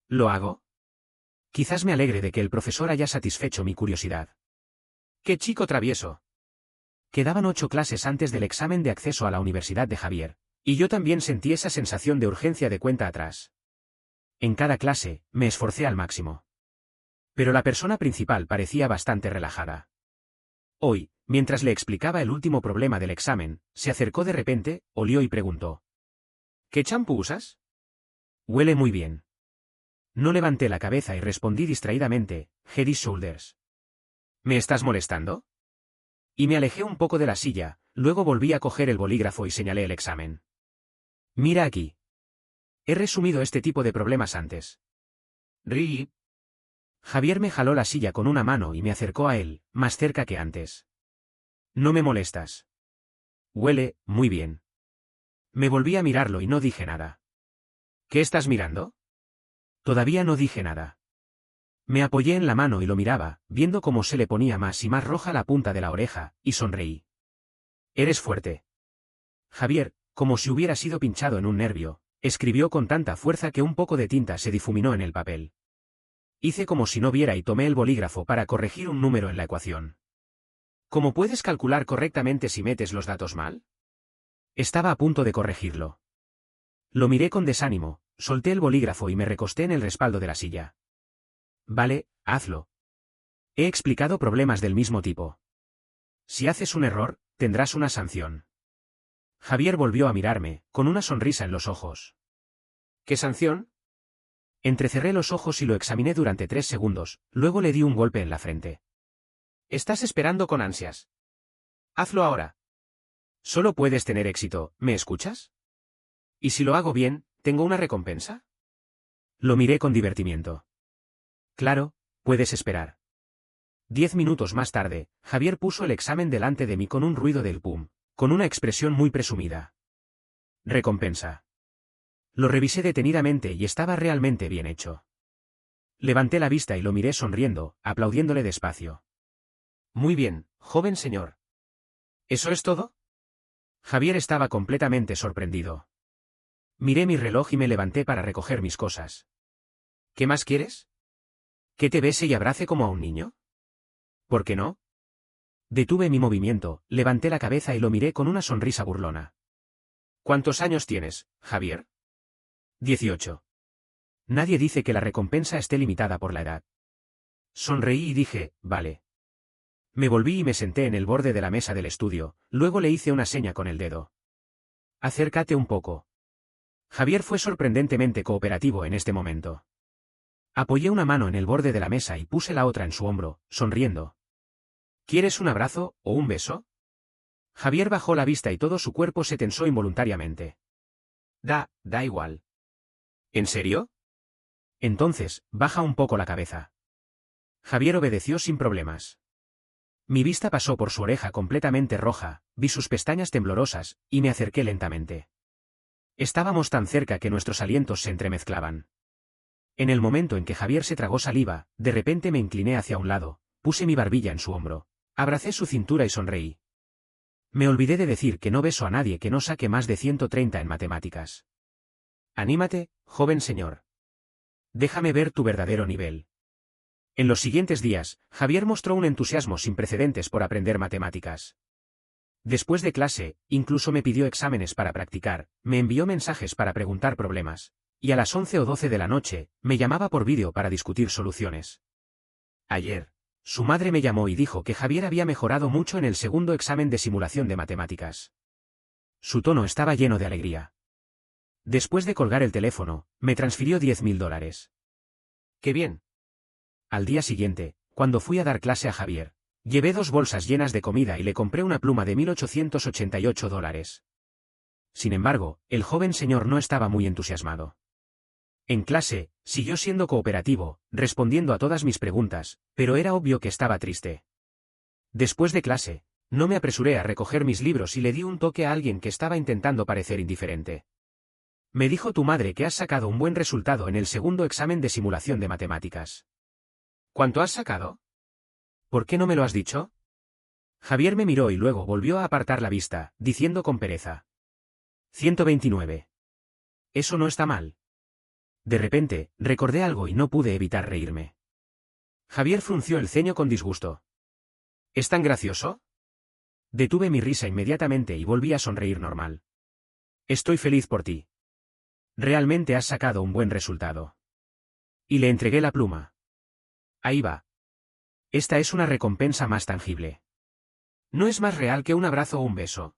¿Lo hago? Quizás me alegre de que el profesor haya satisfecho mi curiosidad. ¡Qué chico travieso! Quedaban 8 clases antes del examen de acceso a la universidad de Javier, y yo también sentí esa sensación de urgencia de cuenta atrás. En cada clase, me esforcé al máximo. Pero la persona principal parecía bastante relajada. Hoy, mientras le explicaba el último problema del examen, se acercó de repente, olió y preguntó. ¿Qué champú usas? Huele muy bien. No levanté la cabeza y respondí distraídamente, Head & Shoulders. ¿Me estás molestando? Y me alejé un poco de la silla, luego volví a coger el bolígrafo y señalé el examen. Mira aquí. He resumido este tipo de problemas antes. Ri. Javier me jaló la silla con una mano y me acercó a él, más cerca que antes. No me molestas. Huele, muy bien. Me volví a mirarlo y no dije nada. ¿Qué estás mirando? Todavía no dije nada. Me apoyé en la mano y lo miraba, viendo cómo se le ponía más y más roja la punta de la oreja, y sonreí. Eres fuerte. Javier, como si hubiera sido pinchado en un nervio, escribió con tanta fuerza que un poco de tinta se difuminó en el papel. Hice como si no viera y tomé el bolígrafo para corregir un número en la ecuación. ¿Cómo puedes calcular correctamente si metes los datos mal? Estaba a punto de corregirlo. Lo miré con desánimo, solté el bolígrafo y me recosté en el respaldo de la silla. Vale, hazlo. He explicado problemas del mismo tipo. Si haces un error, tendrás una sanción. Javier volvió a mirarme, con una sonrisa en los ojos. ¿Qué sanción? Entrecerré los ojos y lo examiné durante 3 segundos, luego le di un golpe en la frente. Estás esperando con ansias. Hazlo ahora. Solo puedes tener éxito, ¿me escuchas? ¿Y si lo hago bien, tengo una recompensa? Lo miré con divertimiento. Claro, puedes esperar. 10 minutos más tarde, Javier puso el examen delante de mí con un ruido del pum, con una expresión muy presumida. Recompensa. Lo revisé detenidamente y estaba realmente bien hecho. Levanté la vista y lo miré sonriendo, aplaudiéndole despacio. Muy bien, joven señor. ¿Eso es todo? Javier estaba completamente sorprendido. Miré mi reloj y me levanté para recoger mis cosas. ¿Qué más quieres? ¿Que te bese y abrace como a un niño? ¿Por qué no? Detuve mi movimiento, levanté la cabeza y lo miré con una sonrisa burlona. ¿Cuántos años tienes, Javier? 18. Nadie dice que la recompensa esté limitada por la edad. Sonreí y dije, vale. Me volví y me senté en el borde de la mesa del estudio, luego le hice una seña con el dedo. Acércate un poco. Javier fue sorprendentemente cooperativo en este momento. Apoyé una mano en el borde de la mesa y puse la otra en su hombro, sonriendo. ¿Quieres un abrazo o un beso? Javier bajó la vista y todo su cuerpo se tensó involuntariamente. Da igual. ¿En serio? Entonces, baja un poco la cabeza. Javier obedeció sin problemas. Mi vista pasó por su oreja completamente roja, vi sus pestañas temblorosas, y me acerqué lentamente. Estábamos tan cerca que nuestros alientos se entremezclaban. En el momento en que Javier se tragó saliva, de repente me incliné hacia un lado, puse mi barbilla en su hombro, abracé su cintura y sonreí. Me olvidé de decir que no beso a nadie que no saque más de 130 en matemáticas. Anímate, joven señor. Déjame ver tu verdadero nivel. En los siguientes días, Javier mostró un entusiasmo sin precedentes por aprender matemáticas. Después de clase, incluso me pidió exámenes para practicar, me envió mensajes para preguntar problemas, y a las 11 o 12 de la noche, me llamaba por vídeo para discutir soluciones. Ayer, su madre me llamó y dijo que Javier había mejorado mucho en el segundo examen de simulación de matemáticas. Su tono estaba lleno de alegría. Después de colgar el teléfono, me transfirió $10.000. ¡Qué bien! Al día siguiente, cuando fui a dar clase a Javier, llevé 2 bolsas llenas de comida y le compré una pluma de $1.888. Sin embargo, el joven señor no estaba muy entusiasmado. En clase, siguió siendo cooperativo, respondiendo a todas mis preguntas, pero era obvio que estaba triste. Después de clase, no me apresuré a recoger mis libros y le di un toque a alguien que estaba intentando parecer indiferente. Me dijo tu madre que has sacado un buen resultado en el segundo examen de simulación de matemáticas. ¿Cuánto has sacado? ¿Por qué no me lo has dicho? Javier me miró y luego volvió a apartar la vista, diciendo con pereza. 129. Eso no está mal. De repente, recordé algo y no pude evitar reírme. Javier frunció el ceño con disgusto. ¿Es tan gracioso? Detuve mi risa inmediatamente y volví a sonreír normal. Estoy feliz por ti. Realmente has sacado un buen resultado. Y le entregué la pluma. Ahí va. Esta es una recompensa más tangible. No es más real que un abrazo o un beso.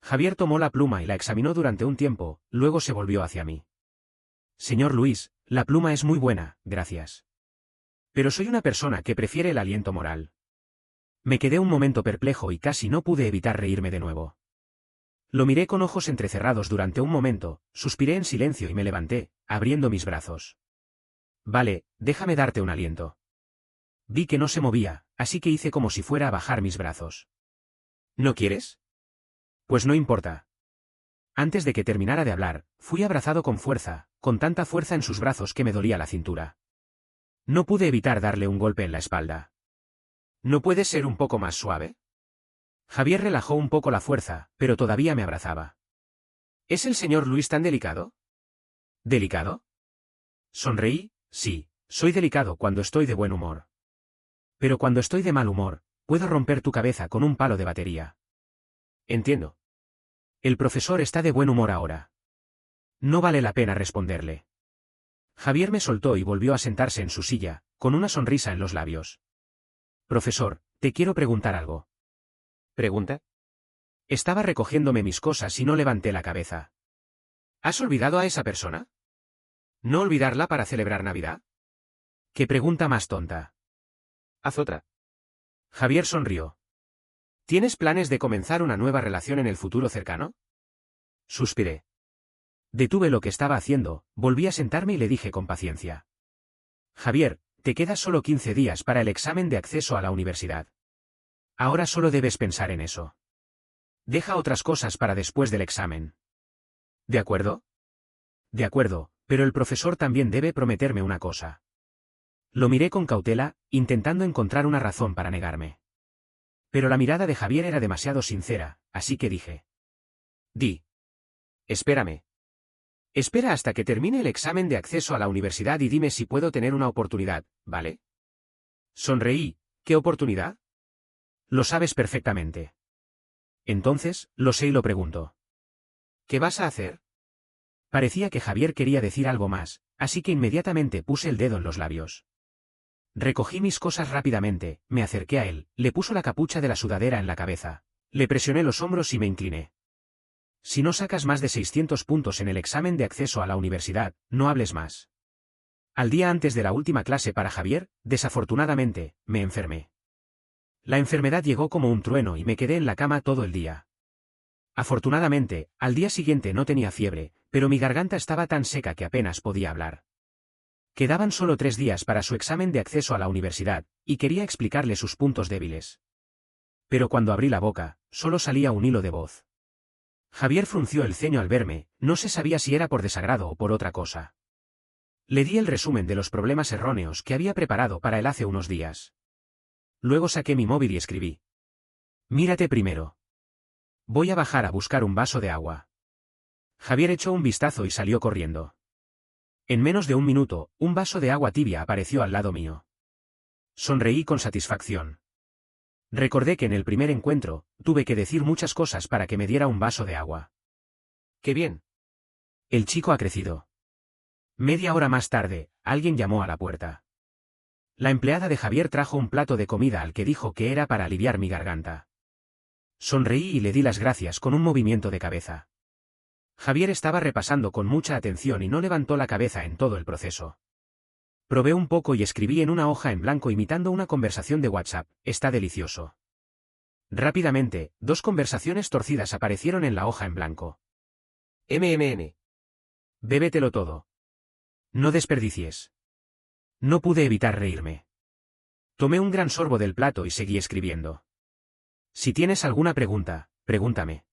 Javier tomó la pluma y la examinó durante un tiempo, luego se volvió hacia mí. Señor Luis, la pluma es muy buena, gracias. Pero soy una persona que prefiere el aliento moral. Me quedé un momento perplejo y casi no pude evitar reírme de nuevo. Lo miré con ojos entrecerrados durante un momento, suspiré en silencio y me levanté, abriendo mis brazos. Vale, déjame darte un aliento. Vi que no se movía, así que hice como si fuera a bajar mis brazos. ¿No quieres? Pues no importa. Antes de que terminara de hablar, fui abrazado con fuerza, con tanta fuerza en sus brazos que me dolía la cintura. No pude evitar darle un golpe en la espalda. ¿No puedes ser un poco más suave? Javier relajó un poco la fuerza, pero todavía me abrazaba. ¿Es el señor Luis tan delicado? ¿Delicado? Sonreí, sí, soy delicado cuando estoy de buen humor. Pero cuando estoy de mal humor, puedo romper tu cabeza con un palo de batería. Entiendo. El profesor está de buen humor ahora. No vale la pena responderle. Javier me soltó y volvió a sentarse en su silla, con una sonrisa en los labios. Profesor, te quiero preguntar algo. ¿Pregunta? Estaba recogiéndome mis cosas y no levanté la cabeza. ¿Has olvidado a esa persona? ¿No olvidarla para celebrar Navidad? ¿Qué pregunta más tonta? Haz otra. Javier sonrió. ¿Tienes planes de comenzar una nueva relación en el futuro cercano? Suspiré. Detuve lo que estaba haciendo, volví a sentarme y le dije con paciencia. Javier, te quedan solo 15 días para el examen de acceso a la universidad. Ahora solo debes pensar en eso. Deja otras cosas para después del examen. ¿De acuerdo? De acuerdo, pero el profesor también debe prometerme una cosa. Lo miré con cautela, intentando encontrar una razón para negarme. Pero la mirada de Javier era demasiado sincera, así que dije. Di. Espérame. Espera hasta que termine el examen de acceso a la universidad y dime si puedo tener una oportunidad, ¿vale? Sonreí. ¿Qué oportunidad? Lo sabes perfectamente. Entonces, lo sé y lo pregunto. ¿Qué vas a hacer? Parecía que Javier quería decir algo más, así que inmediatamente puse el dedo en los labios. Recogí mis cosas rápidamente, me acerqué a él, le puso la capucha de la sudadera en la cabeza. Le presioné los hombros y me incliné. Si no sacas más de 600 puntos en el examen de acceso a la universidad, no hables más. Al día antes de la última clase para Javier, desafortunadamente, me enfermé. La enfermedad llegó como un trueno y me quedé en la cama todo el día. Afortunadamente, al día siguiente no tenía fiebre, pero mi garganta estaba tan seca que apenas podía hablar. Quedaban solo 3 días para su examen de acceso a la universidad, y quería explicarle sus puntos débiles. Pero cuando abrí la boca, solo salía un hilo de voz. Javier frunció el ceño al verme, no se sabía si era por desagrado o por otra cosa. Le di el resumen de los problemas erróneos que había preparado para él hace unos días. Luego saqué mi móvil y escribí. Mírate primero. Voy a bajar a buscar un vaso de agua. Javier echó un vistazo y salió corriendo. En menos de un minuto, un vaso de agua tibia apareció al lado mío. Sonreí con satisfacción. Recordé que en el primer encuentro, tuve que decir muchas cosas para que me diera un vaso de agua. ¡Qué bien! El chico ha crecido. Media hora más tarde, alguien llamó a la puerta. La empleada de Javier trajo un plato de comida al que dijo que era para aliviar mi garganta. Sonreí y le di las gracias con un movimiento de cabeza. Javier estaba repasando con mucha atención y no levantó la cabeza en todo el proceso. Probé un poco y escribí en una hoja en blanco imitando una conversación de WhatsApp, está delicioso. Rápidamente, 2 conversaciones torcidas aparecieron en la hoja en blanco. MMN. Bébetelo todo. No desperdicies. No pude evitar reírme. Tomé un gran sorbo del plato y seguí escribiendo. Si tienes alguna pregunta, pregúntame.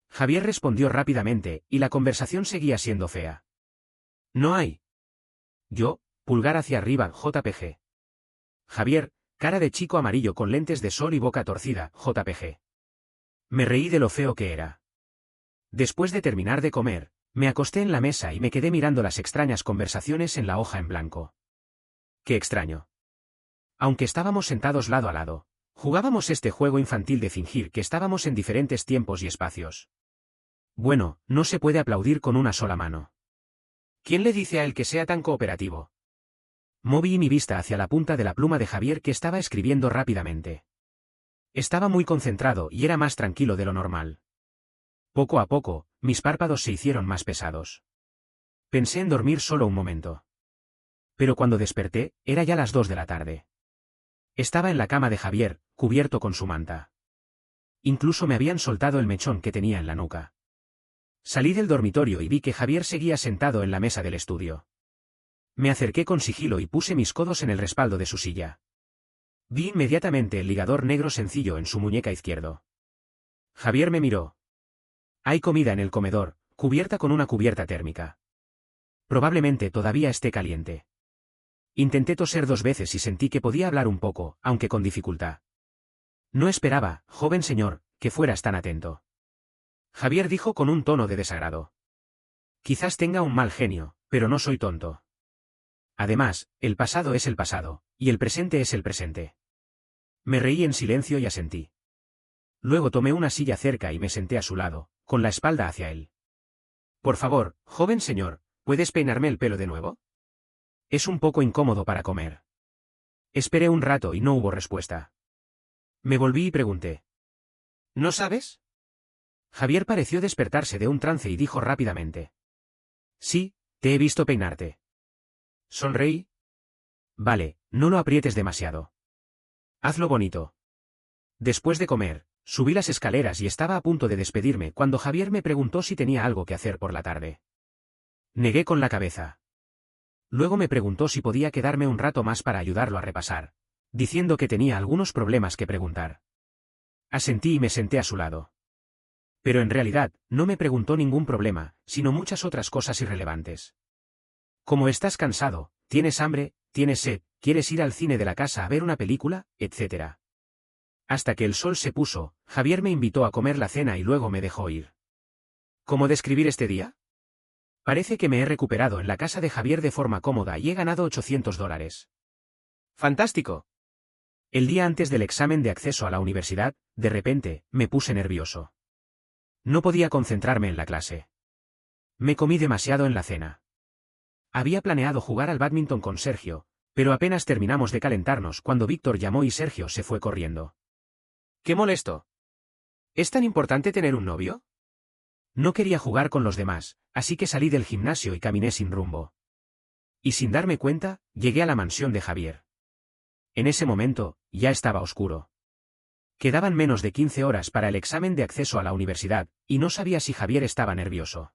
Javier respondió rápidamente, y la conversación seguía siendo fea. No hay. Yo, pulgar hacia arriba, JPG. Javier, cara de chico amarillo con lentes de sol y boca torcida, JPG. Me reí de lo feo que era. Después de terminar de comer, me acosté en la mesa y me quedé mirando las extrañas conversaciones en la hoja en blanco. Qué extraño. Aunque estábamos sentados lado a lado, jugábamos este juego infantil de fingir que estábamos en diferentes tiempos y espacios. Bueno, no se puede aplaudir con una sola mano. ¿Quién le dice a él que sea tan cooperativo? Moví mi vista hacia la punta de la pluma de Javier que estaba escribiendo rápidamente. Estaba muy concentrado y era más tranquilo de lo normal. Poco a poco, mis párpados se hicieron más pesados. Pensé en dormir solo un momento. Pero cuando desperté, era ya las 2 de la tarde. Estaba en la cama de Javier, cubierto con su manta. Incluso me habían soltado el mechón que tenía en la nuca. Salí del dormitorio y vi que Javier seguía sentado en la mesa del estudio. Me acerqué con sigilo y puse mis codos en el respaldo de su silla. Vi inmediatamente el ligador negro sencillo en su muñeca izquierdo. Javier me miró. Hay comida en el comedor, cubierta con una cubierta térmica. Probablemente todavía esté caliente. Intenté toser 2 veces y sentí que podía hablar un poco, aunque con dificultad. No esperaba, joven señor, que fueras tan atento. Javier dijo con un tono de desagrado. Quizás tenga un mal genio, pero no soy tonto. Además, el pasado es el pasado, y el presente es el presente. Me reí en silencio y asentí. Luego tomé una silla cerca y me senté a su lado, con la espalda hacia él. Por favor, joven señor, ¿puedes peinarme el pelo de nuevo? Es un poco incómodo para comer. Esperé un rato y no hubo respuesta. Me volví y pregunté. ¿No sabes? Javier pareció despertarse de un trance y dijo rápidamente. Sí, te he visto peinarte. Sonreí. Vale, no lo aprietes demasiado. Hazlo bonito. Después de comer, subí las escaleras y estaba a punto de despedirme cuando Javier me preguntó si tenía algo que hacer por la tarde. Negué con la cabeza. Luego me preguntó si podía quedarme un rato más para ayudarlo a repasar, diciendo que tenía algunos problemas que preguntar. Asentí y me senté a su lado. Pero en realidad, no me preguntó ningún problema, sino muchas otras cosas irrelevantes. ¿Cómo estás cansado? ¿Tienes hambre? ¿Tienes sed? ¿Quieres ir al cine de la casa a ver una película? Etcétera. Hasta que el sol se puso, Javier me invitó a comer la cena y luego me dejó ir. ¿Cómo describir este día? Parece que me he recuperado en la casa de Javier de forma cómoda y he ganado $800. ¡Fantástico! El día antes del examen de acceso a la universidad, de repente, me puse nervioso. No podía concentrarme en la clase. Me comí demasiado en la cena. Había planeado jugar al bádminton con Sergio, Pero apenas terminamos de calentarnos cuando Víctor llamó y Sergio se fue corriendo. ¡Qué molesto! ¿Es tan importante tener un novio? No quería jugar con los demás, así que salí del gimnasio y caminé sin rumbo. Y sin darme cuenta, llegué a la mansión de Javier. En ese momento, ya estaba oscuro. Quedaban menos de 15 horas para el examen de acceso a la universidad, y no sabía si Javier estaba nervioso.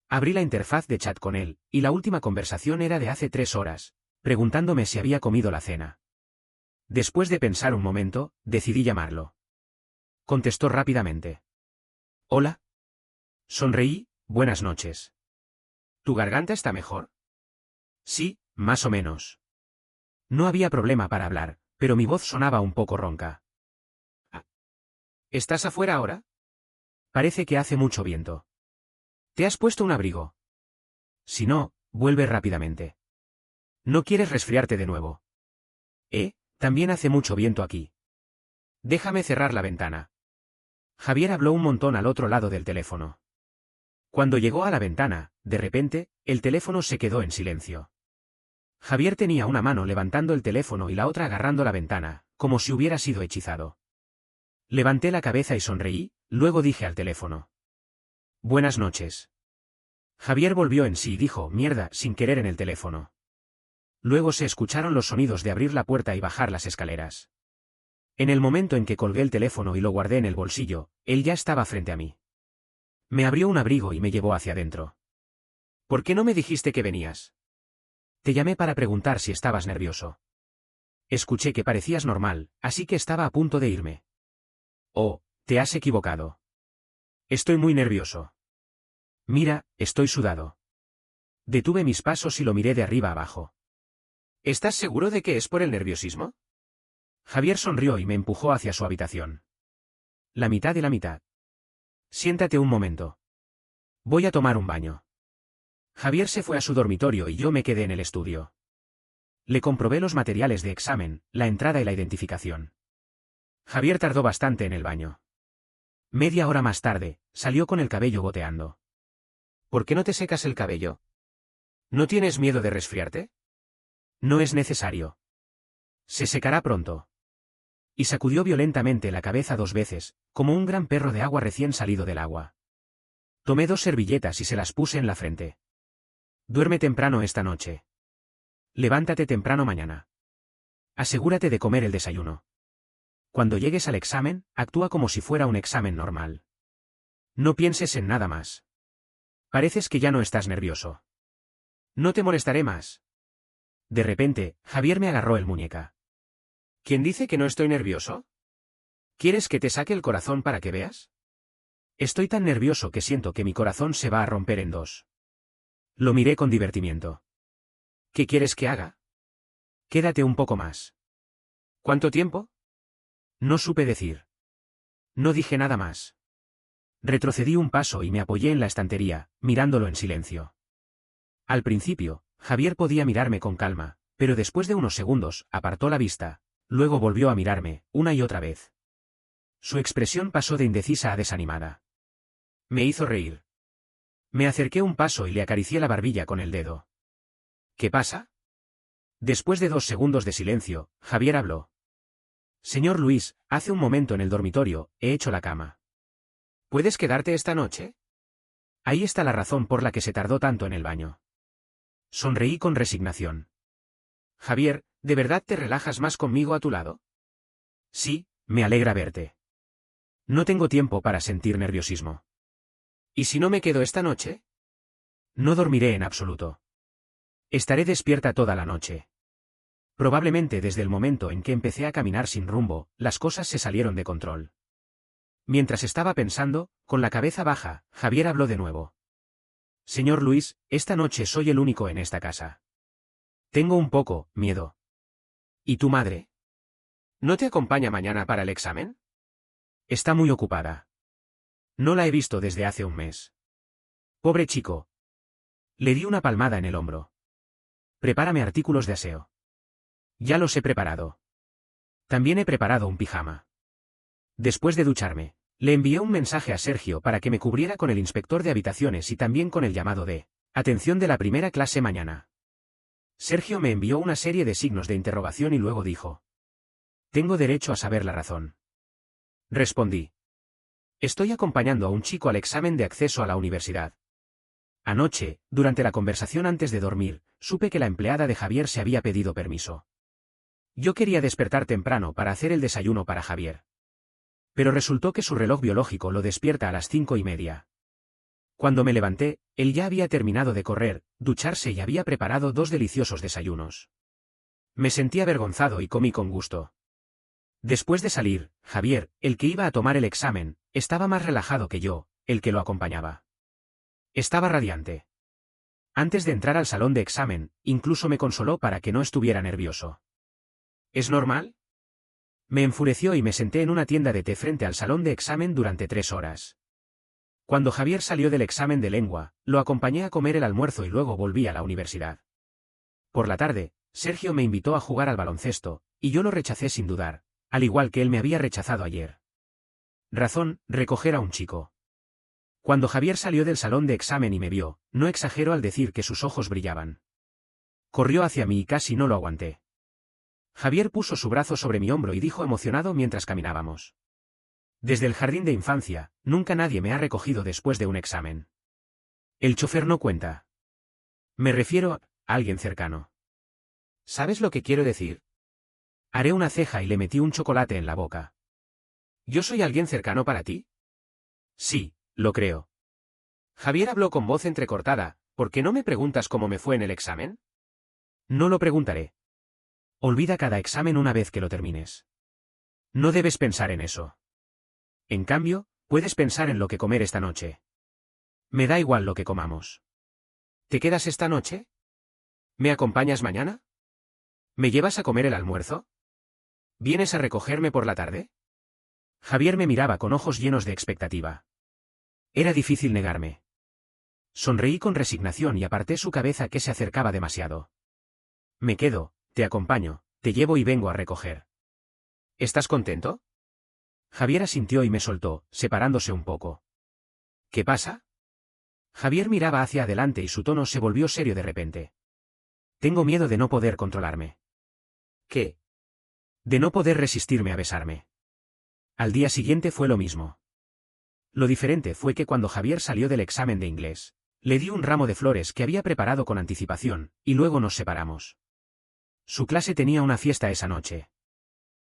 Abrí la interfaz de chat con él, y la última conversación era de hace 3 horas, preguntándome si había comido la cena. Después de pensar un momento, decidí llamarlo. Contestó rápidamente. Hola. Sonreí, buenas noches. ¿Tu garganta está mejor? Sí, más o menos. No había problema para hablar, pero mi voz sonaba un poco ronca. ¿Estás afuera ahora? Parece que hace mucho viento. ¿Te has puesto un abrigo? Si no, vuelve rápidamente. ¿No quieres resfriarte de nuevo? También hace mucho viento aquí. Déjame cerrar la ventana. Javier habló un montón al otro lado del teléfono. Cuando llegó a la ventana, de repente, el teléfono se quedó en silencio. Javier tenía una mano levantando el teléfono y la otra agarrando la ventana, como si hubiera sido hechizado. Levanté la cabeza y sonreí, luego dije al teléfono. Buenas noches. Javier volvió en sí y dijo mierda sin querer en el teléfono. Luego se escucharon los sonidos de abrir la puerta y bajar las escaleras. En el momento en que colgué el teléfono y lo guardé en el bolsillo, él ya estaba frente a mí. Me abrió un abrigo y me llevó hacia adentro. ¿Por qué no me dijiste que venías? Te llamé para preguntar si estabas nervioso. Escuché que parecías normal, así que estaba a punto de irme. Oh, te has equivocado. Estoy muy nervioso. Mira, estoy sudado. Detuve mis pasos y lo miré de arriba abajo. ¿Estás seguro de que es por el nerviosismo? Javier sonrió y me empujó hacia su habitación. La mitad y la mitad. Siéntate un momento. Voy a tomar un baño. Javier se fue a su dormitorio y yo me quedé en el estudio. Le comprobé los materiales de examen, la entrada y la identificación. Javier tardó bastante en el baño. Media hora más tarde, salió con el cabello goteando. ¿Por qué no te secas el cabello? ¿No tienes miedo de resfriarte? No es necesario. Se secará pronto. Y sacudió violentamente la cabeza 2 veces, como un gran perro de agua recién salido del agua. Tomé 2 servilletas y se las puse en la frente. Duerme temprano esta noche. Levántate temprano mañana. Asegúrate de comer el desayuno. Cuando llegues al examen, actúa como si fuera un examen normal. No pienses en nada más. Pareces que ya no estás nervioso. No te molestaré más. De repente, Javier me agarró el muñeca. ¿Quién dice que no estoy nervioso? ¿Quieres que te saque el corazón para que veas? Estoy tan nervioso que siento que mi corazón se va a romper en 2. Lo miré con divertimiento. ¿Qué quieres que haga? Quédate un poco más. ¿Cuánto tiempo? No supe decir. No dije nada más. Retrocedí un paso y me apoyé en la estantería, mirándolo en silencio. Al principio, Javier podía mirarme con calma, pero después de unos segundos, apartó la vista, luego volvió a mirarme, una y otra vez. Su expresión pasó de indecisa a desanimada. Me hizo reír. Me acerqué un paso y le acaricié la barbilla con el dedo. ¿Qué pasa? Después de 2 segundos de silencio, Javier habló. Señor Luis, hace un momento en el dormitorio, he hecho la cama. ¿Puedes quedarte esta noche? Ahí está la razón por la que se tardó tanto en el baño. Sonreí con resignación. Javier, ¿de verdad te relajas más conmigo a tu lado? Sí, me alegra verte. No tengo tiempo para sentir nerviosismo. ¿Y si no me quedo esta noche? No dormiré en absoluto. Estaré despierta toda la noche. Probablemente desde el momento en que empecé a caminar sin rumbo, las cosas se salieron de control. Mientras estaba pensando, con la cabeza baja, Javier habló de nuevo. Señor Luis, esta noche soy el único en esta casa. Tengo un poco, miedo. ¿Y tu madre? ¿No te acompaña mañana para el examen? Está muy ocupada. No la he visto desde hace un mes. Pobre chico. Le di una palmada en el hombro. Prepárame artículos de aseo. Ya los he preparado. También he preparado un pijama. Después de ducharme, le envié un mensaje a Sergio para que me cubriera con el inspector de habitaciones y también con el llamado de atención de la primera clase mañana. Sergio me envió una serie de signos de interrogación y luego dijo: «Tengo derecho a saber la razón». Respondí: «Estoy acompañando a un chico al examen de acceso a la universidad». Anoche, durante la conversación antes de dormir, supe que la empleada de Javier se había pedido permiso. Yo quería despertar temprano para hacer el desayuno para Javier. Pero resultó que su reloj biológico lo despierta a las 5:30. Cuando me levanté, él ya había terminado de correr, ducharse y había preparado 2 deliciosos desayunos. Me sentí avergonzado y comí con gusto. Después de salir, Javier, el que iba a tomar el examen, estaba más relajado que yo, el que lo acompañaba. Estaba radiante. Antes de entrar al salón de examen, incluso me consoló para que no estuviera nervioso. ¿Es normal? Me enfureció y me senté en una tienda de té frente al salón de examen durante 3 horas. Cuando Javier salió del examen de lengua, lo acompañé a comer el almuerzo y luego volví a la universidad. Por la tarde, Sergio me invitó a jugar al baloncesto, y yo lo rechacé sin dudar, al igual que él me había rechazado ayer. Razón: recoger a un chico. Cuando Javier salió del salón de examen y me vio, no exagero al decir que sus ojos brillaban. Corrió hacia mí y casi no lo aguanté. Javier puso su brazo sobre mi hombro y dijo emocionado mientras caminábamos: «Desde el jardín de infancia, nunca nadie me ha recogido después de un examen». El chofer no cuenta. Me refiero a alguien cercano. ¿Sabes lo que quiero decir? Haré una ceja y le metí un chocolate en la boca. ¿Yo soy alguien cercano para ti? Sí, lo creo. Javier habló con voz entrecortada: «¿Por qué no me preguntas cómo me fue en el examen?» No lo preguntaré. Olvida cada examen una vez que lo termines. No debes pensar en eso. En cambio, puedes pensar en lo que comer esta noche. Me da igual lo que comamos. ¿Te quedas esta noche? ¿Me acompañas mañana? ¿Me llevas a comer el almuerzo? ¿Vienes a recogerme por la tarde? Javier me miraba con ojos llenos de expectativa. Era difícil negarme. Sonreí con resignación y aparté su cabeza que se acercaba demasiado. Me quedo, te acompaño, te llevo y vengo a recoger. ¿Estás contento? Javier asintió y me soltó, separándose un poco. ¿Qué pasa? Javier miraba hacia adelante y su tono se volvió serio de repente. Tengo miedo de no poder controlarme. ¿Qué? De no poder resistirme a besarme. Al día siguiente fue lo mismo. Lo diferente fue que cuando Javier salió del examen de inglés, le di un ramo de flores que había preparado con anticipación, y luego nos separamos. Su clase tenía una fiesta esa noche.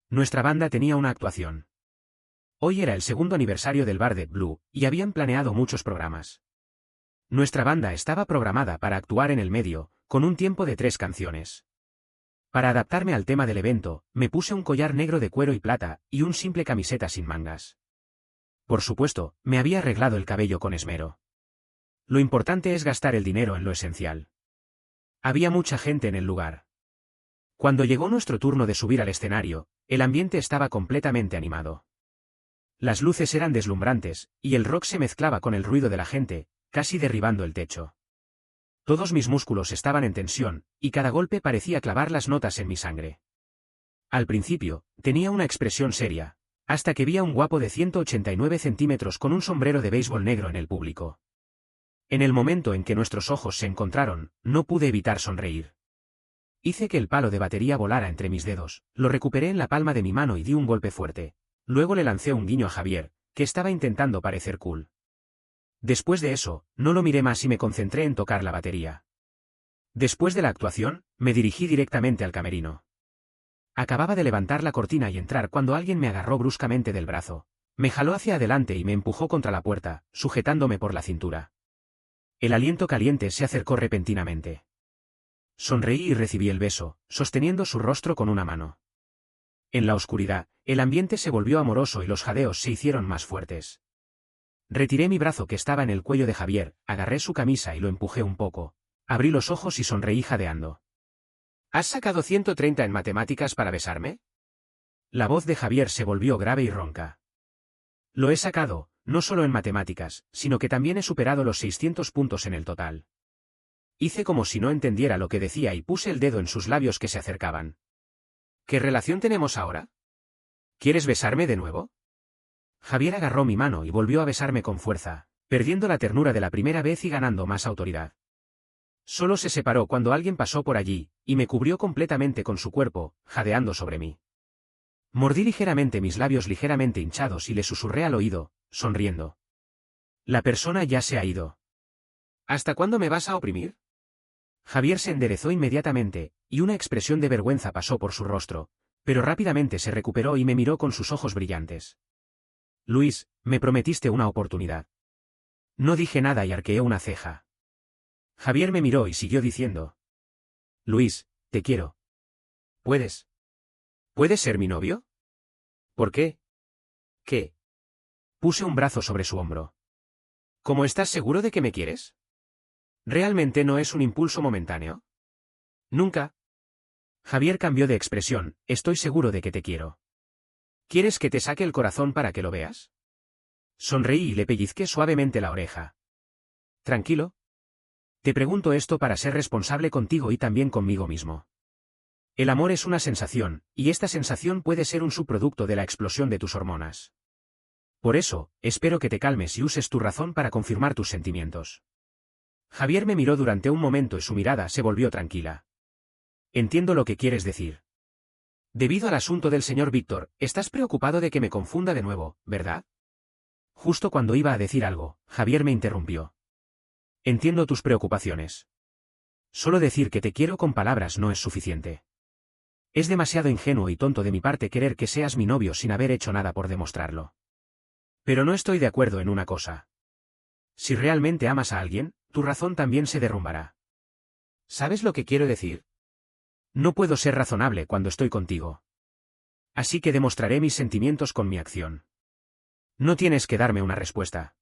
Nuestra banda tenía una actuación. Hoy era el 2º aniversario del bar de Blue, y habían planeado muchos programas. Nuestra banda estaba programada para actuar en el medio, con un tiempo de 3 canciones. Para adaptarme al tema del evento, me puse un collar negro de cuero y plata, y un simple camiseta sin mangas. Por supuesto, me había arreglado el cabello con esmero. Lo importante es gastar el dinero en lo esencial. Había mucha gente en el lugar. Cuando llegó nuestro turno de subir al escenario, el ambiente estaba completamente animado. Las luces eran deslumbrantes, y el rock se mezclaba con el ruido de la gente, casi derribando el techo. Todos mis músculos estaban en tensión, y cada golpe parecía clavar las notas en mi sangre. Al principio, tenía una expresión seria, hasta que vi a un guapo de 189 centímetros con un sombrero de béisbol negro en el público. En el momento en que nuestros ojos se encontraron, no pude evitar sonreír. Hice que el palo de batería volara entre mis dedos, lo recuperé en la palma de mi mano y di un golpe fuerte. Luego le lancé un guiño a Javier, que estaba intentando parecer cool. Después de eso, no lo miré más y me concentré en tocar la batería. Después de la actuación, me dirigí directamente al camerino. Acababa de levantar la cortina y entrar cuando alguien me agarró bruscamente del brazo. Me jaló hacia adelante y me empujó contra la puerta, sujetándome por la cintura. El aliento caliente se acercó repentinamente. Sonreí y recibí el beso, sosteniendo su rostro con una mano. En la oscuridad, el ambiente se volvió amoroso y los jadeos se hicieron más fuertes. Retiré mi brazo que estaba en el cuello de Javier, agarré su camisa y lo empujé un poco. Abrí los ojos y sonreí jadeando. ¿Has sacado 130 en matemáticas para besarme? La voz de Javier se volvió grave y ronca. Lo he sacado, no solo en matemáticas, sino que también he superado los 600 puntos en el total. Hice como si no entendiera lo que decía y puse el dedo en sus labios que se acercaban. ¿Qué relación tenemos ahora? ¿Quieres besarme de nuevo? Javier agarró mi mano y volvió a besarme con fuerza, perdiendo la ternura de la primera vez y ganando más autoridad. Solo se separó cuando alguien pasó por allí, y me cubrió completamente con su cuerpo, jadeando sobre mí. Mordí ligeramente mis labios ligeramente hinchados y le susurré al oído, sonriendo. La persona ya se ha ido. ¿Hasta cuándo me vas a oprimir? Javier se enderezó inmediatamente, y una expresión de vergüenza pasó por su rostro, pero rápidamente se recuperó y me miró con sus ojos brillantes. Luis, me prometiste una oportunidad. No dije nada y arqueé una ceja. Javier me miró y siguió diciendo. Luis, te quiero. ¿Puedes? ¿Puedes ser mi novio? ¿Por qué? ¿Qué? Puse un brazo sobre su hombro. ¿Cómo estás seguro de que me quieres? ¿Realmente no es un impulso momentáneo? Nunca. Javier cambió de expresión, estoy seguro de que te quiero. ¿Quieres que te saque el corazón para que lo veas? Sonreí y le pellizqué suavemente la oreja. ¿Tranquilo? Te pregunto esto para ser responsable contigo y también conmigo mismo. El amor es una sensación, y esta sensación puede ser un subproducto de la explosión de tus hormonas. Por eso, espero que te calmes y uses tu razón para confirmar tus sentimientos. Javier me miró durante un momento y su mirada se volvió tranquila. Entiendo lo que quieres decir. Debido al asunto del señor Víctor, estás preocupado de que me confunda de nuevo, ¿verdad? Justo cuando iba a decir algo, Javier me interrumpió. Entiendo tus preocupaciones. Solo decir que te quiero con palabras no es suficiente. Es demasiado ingenuo y tonto de mi parte querer que seas mi novio sin haber hecho nada por demostrarlo. Pero no estoy de acuerdo en una cosa. Si realmente amas a alguien, tu razón también se derrumbará. ¿Sabes lo que quiero decir? No puedo ser razonable cuando estoy contigo. Así que demostraré mis sentimientos con mi acción. No tienes que darme una respuesta.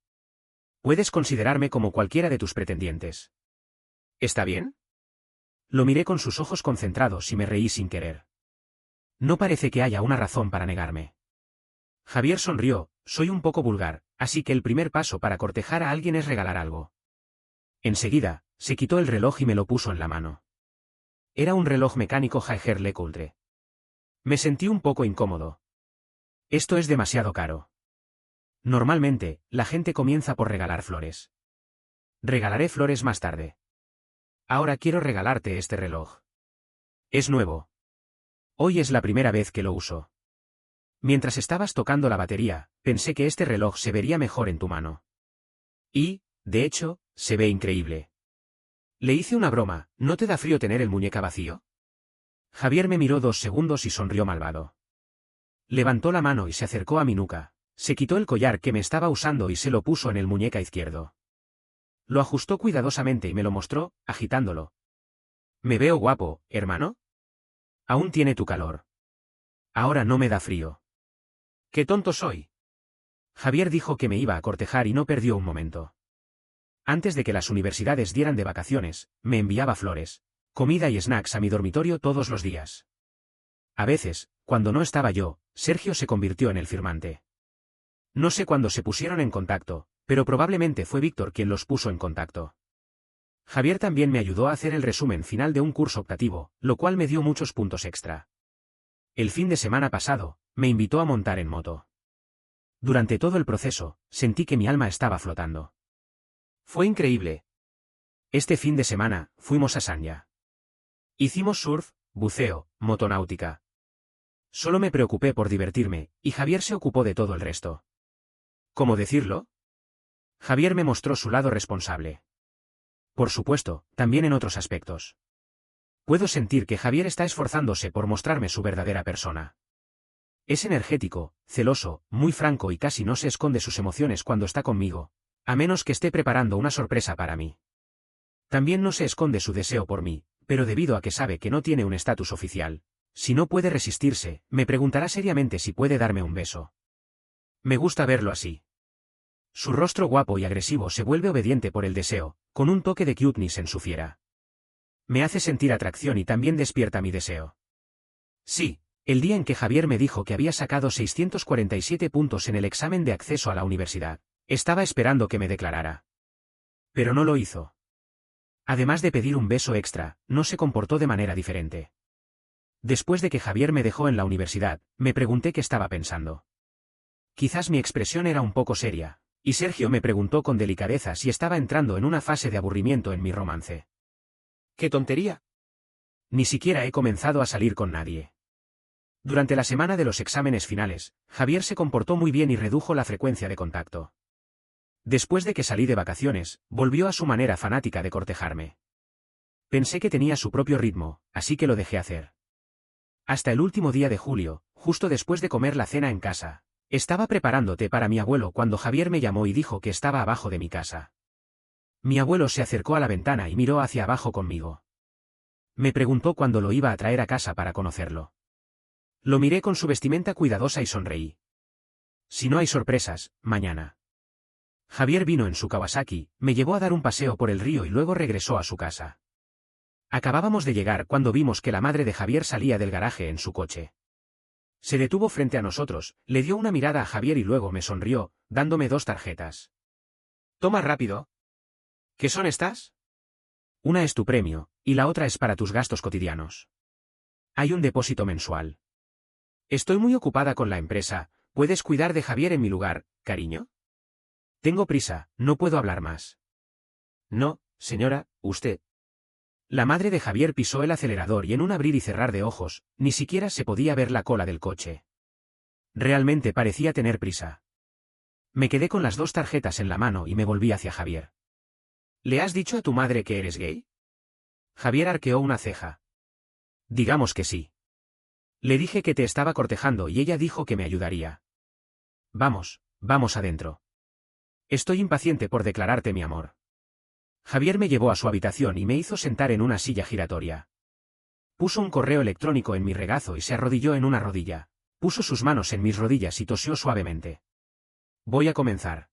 Puedes considerarme como cualquiera de tus pretendientes. ¿Está bien? Lo miré con sus ojos concentrados y me reí sin querer. No parece que haya una razón para negarme. Javier sonrió, soy un poco vulgar, así que el primer paso para cortejar a alguien es regalar algo. Enseguida, se quitó el reloj y me lo puso en la mano. Era un reloj mecánico Jaeger LeCoultre. Me sentí un poco incómodo. Esto es demasiado caro. Normalmente, la gente comienza por regalar flores. Regalaré flores más tarde. Ahora quiero regalarte este reloj. Es nuevo. Hoy es la primera vez que lo uso. Mientras estabas tocando la batería, pensé que este reloj se vería mejor en tu mano. Y, de hecho, se ve increíble. Le hice una broma, ¿no te da frío tener el muñeca vacío? Javier me miró 2 segundos y sonrió malvado. Levantó la mano y se acercó a mi nuca. Se quitó el collar que me estaba usando y se lo puso en el muñeca izquierdo. Lo ajustó cuidadosamente y me lo mostró, agitándolo. ¿Me veo guapo, hermano? Aún tiene tu calor. Ahora no me da frío. ¡Qué tonto soy! Javier dijo que me iba a cortejar y no perdió un momento. Antes de que las universidades dieran de vacaciones, me enviaba flores, comida y snacks a mi dormitorio todos los días. A veces, cuando no estaba yo, Sergio se convirtió en el firmante. No sé cuándo se pusieron en contacto, pero probablemente fue Víctor quien los puso en contacto. Javier también me ayudó a hacer el resumen final de un curso optativo, lo cual me dio muchos puntos extra. El fin de semana pasado, me invitó a montar en moto. Durante todo el proceso, sentí que mi alma estaba flotando. Fue increíble. Este fin de semana, fuimos a Sanya. Hicimos surf, buceo, motonáutica. Solo me preocupé por divertirme, y Javier se ocupó de todo el resto. ¿Cómo decirlo? Javier me mostró su lado responsable. Por supuesto, también en otros aspectos. Puedo sentir que Javier está esforzándose por mostrarme su verdadera persona. Es energético, celoso, muy franco y casi no se esconde sus emociones cuando está conmigo, a menos que esté preparando una sorpresa para mí. También no se esconde su deseo por mí, pero debido a que sabe que no tiene un estatus oficial, si no puede resistirse, me preguntará seriamente si puede darme un beso. Me gusta verlo así. Su rostro guapo y agresivo se vuelve obediente por el deseo, con un toque de cuteness en su fiera. Me hace sentir atracción y también despierta mi deseo. Sí, el día en que Javier me dijo que había sacado 647 puntos en el examen de acceso a la universidad, estaba esperando que me declarara. Pero no lo hizo. Además de pedir un beso extra, no se comportó de manera diferente. Después de que Javier me dejó en la universidad, me pregunté qué estaba pensando. Quizás mi expresión era un poco seria, y Sergio me preguntó con delicadeza si estaba entrando en una fase de aburrimiento en mi romance. ¡Qué tontería! Ni siquiera he comenzado a salir con nadie. Durante la semana de los exámenes finales, Javier se comportó muy bien y redujo la frecuencia de contacto. Después de que salí de vacaciones, volvió a su manera fanática de cortejarme. Pensé que tenía su propio ritmo, así que lo dejé hacer. Hasta el último día de julio, justo después de comer la cena en casa, estaba preparando té para mi abuelo cuando Javier me llamó y dijo que estaba abajo de mi casa. Mi abuelo se acercó a la ventana y miró hacia abajo conmigo. Me preguntó cuándo lo iba a traer a casa para conocerlo. Lo miré con su vestimenta cuidadosa y sonreí. Si no hay sorpresas, mañana. Javier vino en su Kawasaki, me llevó a dar un paseo por el río y luego regresó a su casa. Acabábamos de llegar cuando vimos que la madre de Javier salía del garaje en su coche. Se detuvo frente a nosotros, le dio una mirada a Javier y luego me sonrió, dándome 2 tarjetas. Toma rápido. ¿Qué son estas? Una es tu premio, y la otra es para tus gastos cotidianos. Hay un depósito mensual. Estoy muy ocupada con la empresa, ¿puedes cuidar de Javier en mi lugar, cariño? Tengo prisa, no puedo hablar más. No, señora, usted. La madre de Javier pisó el acelerador y en un abrir y cerrar de ojos, ni siquiera se podía ver la cola del coche. Realmente parecía tener prisa. Me quedé con las 2 tarjetas en la mano y me volví hacia Javier. ¿Le has dicho a tu madre que eres gay? Javier arqueó una ceja. Digamos que sí. Le dije que te estaba cortejando y ella dijo que me ayudaría. Vamos, vamos adentro. Estoy impaciente por declararte mi amor. Javier me llevó a su habitación y me hizo sentar en una silla giratoria. Puso un correo electrónico en mi regazo y se arrodilló en una rodilla. Puso sus manos en mis rodillas y tosió suavemente. Voy a comenzar.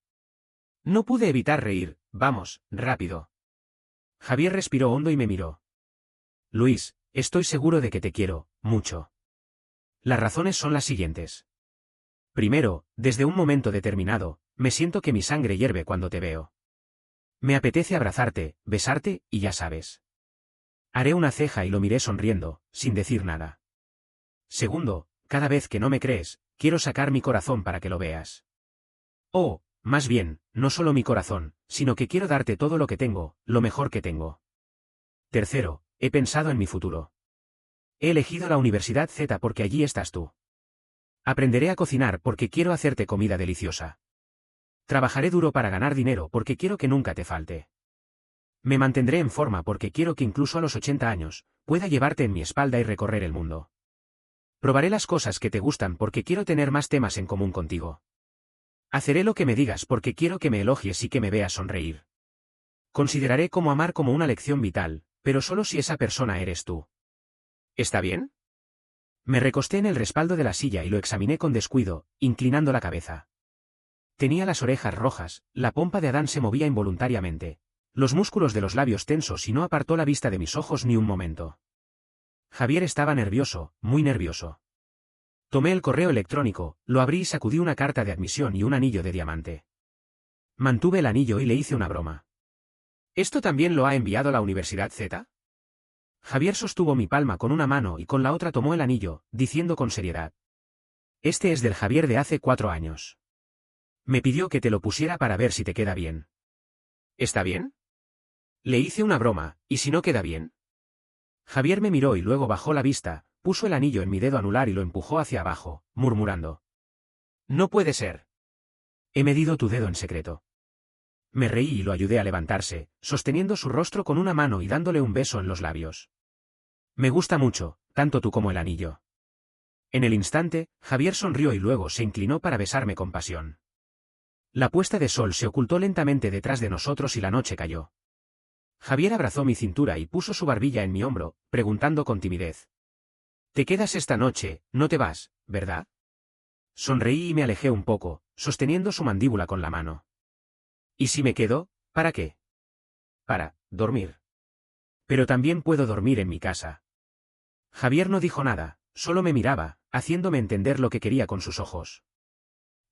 No pude evitar reír, vamos, rápido. Javier respiró hondo y me miró. Luis, estoy seguro de que te quiero, mucho. Las razones son las siguientes. Primero, desde un momento determinado, me siento que mi sangre hierve cuando te veo. Me apetece abrazarte, besarte, y ya sabes. Haré una ceja y lo miré sonriendo, sin decir nada. Segundo, cada vez que no me crees, quiero sacar mi corazón para que lo veas. Oh, más bien, no solo mi corazón, sino que quiero darte todo lo que tengo, lo mejor que tengo. Tercero, he pensado en mi futuro. He elegido la Universidad Z porque allí estás tú. Aprenderé a cocinar porque quiero hacerte comida deliciosa. Trabajaré duro para ganar dinero porque quiero que nunca te falte. Me mantendré en forma porque quiero que incluso a los 80 años, pueda llevarte en mi espalda y recorrer el mundo. Probaré las cosas que te gustan porque quiero tener más temas en común contigo. Haré lo que me digas porque quiero que me elogies y que me veas sonreír. Consideraré cómo amar como una lección vital, pero solo si esa persona eres tú. ¿Está bien? Me recosté en el respaldo de la silla y lo examiné con descuido, inclinando la cabeza. Tenía las orejas rojas, la pompa de Adán se movía involuntariamente, los músculos de los labios tensos y no apartó la vista de mis ojos ni un momento. Javier estaba nervioso, muy nervioso. Tomé el correo electrónico, lo abrí y sacudí una carta de admisión y un anillo de diamante. Mantuve el anillo y le hice una broma. ¿Esto también lo ha enviado la Universidad Z? Javier sostuvo mi palma con una mano y con la otra tomó el anillo, diciendo con seriedad. Este es del Javier de hace 4 años. Me pidió que te lo pusiera para ver si te queda bien. ¿Está bien? Le hice una broma, ¿y si no queda bien? Javier me miró y luego bajó la vista, puso el anillo en mi dedo anular y lo empujó hacia abajo, murmurando. No puede ser. He medido tu dedo en secreto. Me reí y lo ayudé a levantarse, sosteniendo su rostro con una mano y dándole un beso en los labios. Me gusta mucho, tanto tú como el anillo. En el instante, Javier sonrió y luego se inclinó para besarme con pasión. La puesta de sol se ocultó lentamente detrás de nosotros y la noche cayó. Javier abrazó mi cintura y puso su barbilla en mi hombro, preguntando con timidez. Te quedas esta noche, no te vas, ¿verdad? Sonreí y me alejé un poco, sosteniendo su mandíbula con la mano. ¿Y si me quedo? ¿Para qué? Para dormir. Pero también puedo dormir en mi casa. Javier no dijo nada, solo me miraba, haciéndome entender lo que quería con sus ojos.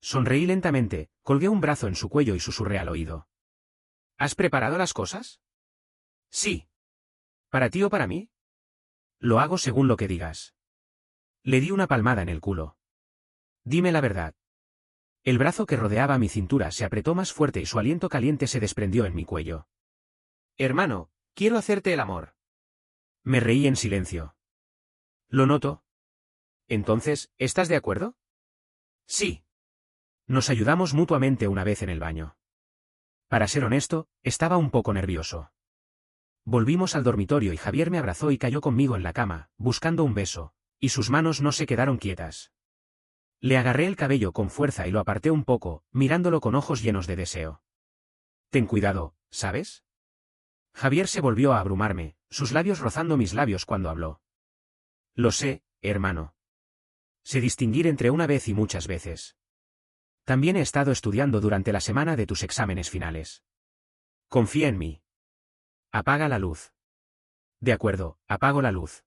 Sonreí lentamente, colgué un brazo en su cuello y susurré al oído. ¿Has preparado las cosas? Sí. ¿Para ti o para mí? Lo hago según lo que digas. Le di una palmada en el culo. Dime la verdad. El brazo que rodeaba mi cintura se apretó más fuerte y su aliento caliente se desprendió en mi cuello. Hermano, quiero hacerte el amor. Me reí en silencio. Lo noto. Entonces, ¿estás de acuerdo? Sí. Nos ayudamos mutuamente una vez en el baño. Para ser honesto, estaba un poco nervioso. Volvimos al dormitorio y Javier me abrazó y cayó conmigo en la cama, buscando un beso, y sus manos no se quedaron quietas. Le agarré el cabello con fuerza y lo aparté un poco, mirándolo con ojos llenos de deseo. Ten cuidado, ¿sabes? Javier se volvió a abrumarme, sus labios rozando mis labios cuando habló. Lo sé, hermano. Sé distinguir entre una vez y muchas veces. También he estado estudiando durante la semana de tus exámenes finales. Confía en mí. Apaga la luz. De acuerdo, apago la luz.